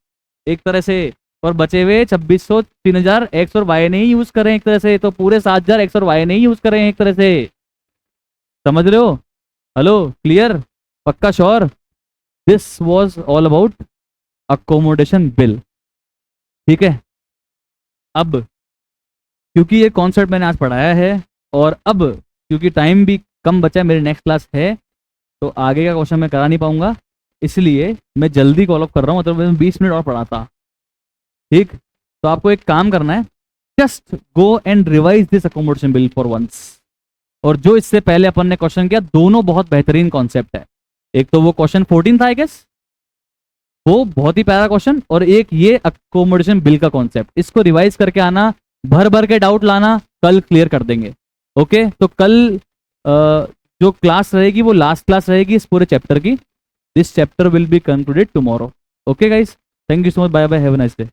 एक तरह से, और बचे हुए 2,600 3,000 एक्स और वाई ने ही यूज करें एक तरह से। तो पूरे 7,000 एक्स और वाई ने ही यूज करें एक तरह से। समझ रहे हो? Hello, clear? पक्का sure? This was all about accommodation bill. ठीक है, अब क्योंकि ये कॉन्सेप्ट मैंने आज पढ़ाया है, और अब क्योंकि टाइम भी कम बचा है, मेरी नेक्स्ट क्लास है, तो आगे का क्वेश्चन मैं करा नहीं पाऊंगा। इसलिए मैं जल्दी कॉल ऑफ कर रहा हूँ, मतलब मैं 20 मिनट और पढ़ाता। ठीक, तो आपको एक काम करना है, just go and revise this accommodation bill for once. और जो इससे पहले अपन ने क्वेश्चन किया, दोनों बहुत बेहतरीन कॉन्सेप्ट है। एक तो वो क्वेश्चन 14 था आई गेस, वो बहुत ही प्यारा क्वेश्चन, और एक ये अकोमोडेशन बिल का कॉन्सेप्ट, इसको रिवाइज करके आना, भर भर के डाउट लाना, कल क्लियर कर देंगे। ओके, तो कल जो क्लास रहेगी वो लास्ट क्लास रहेगी इस पूरे चैप्टर की। This chapter will be concluded tomorrow. Okay guys, thank you so much, bye bye, have a nice day.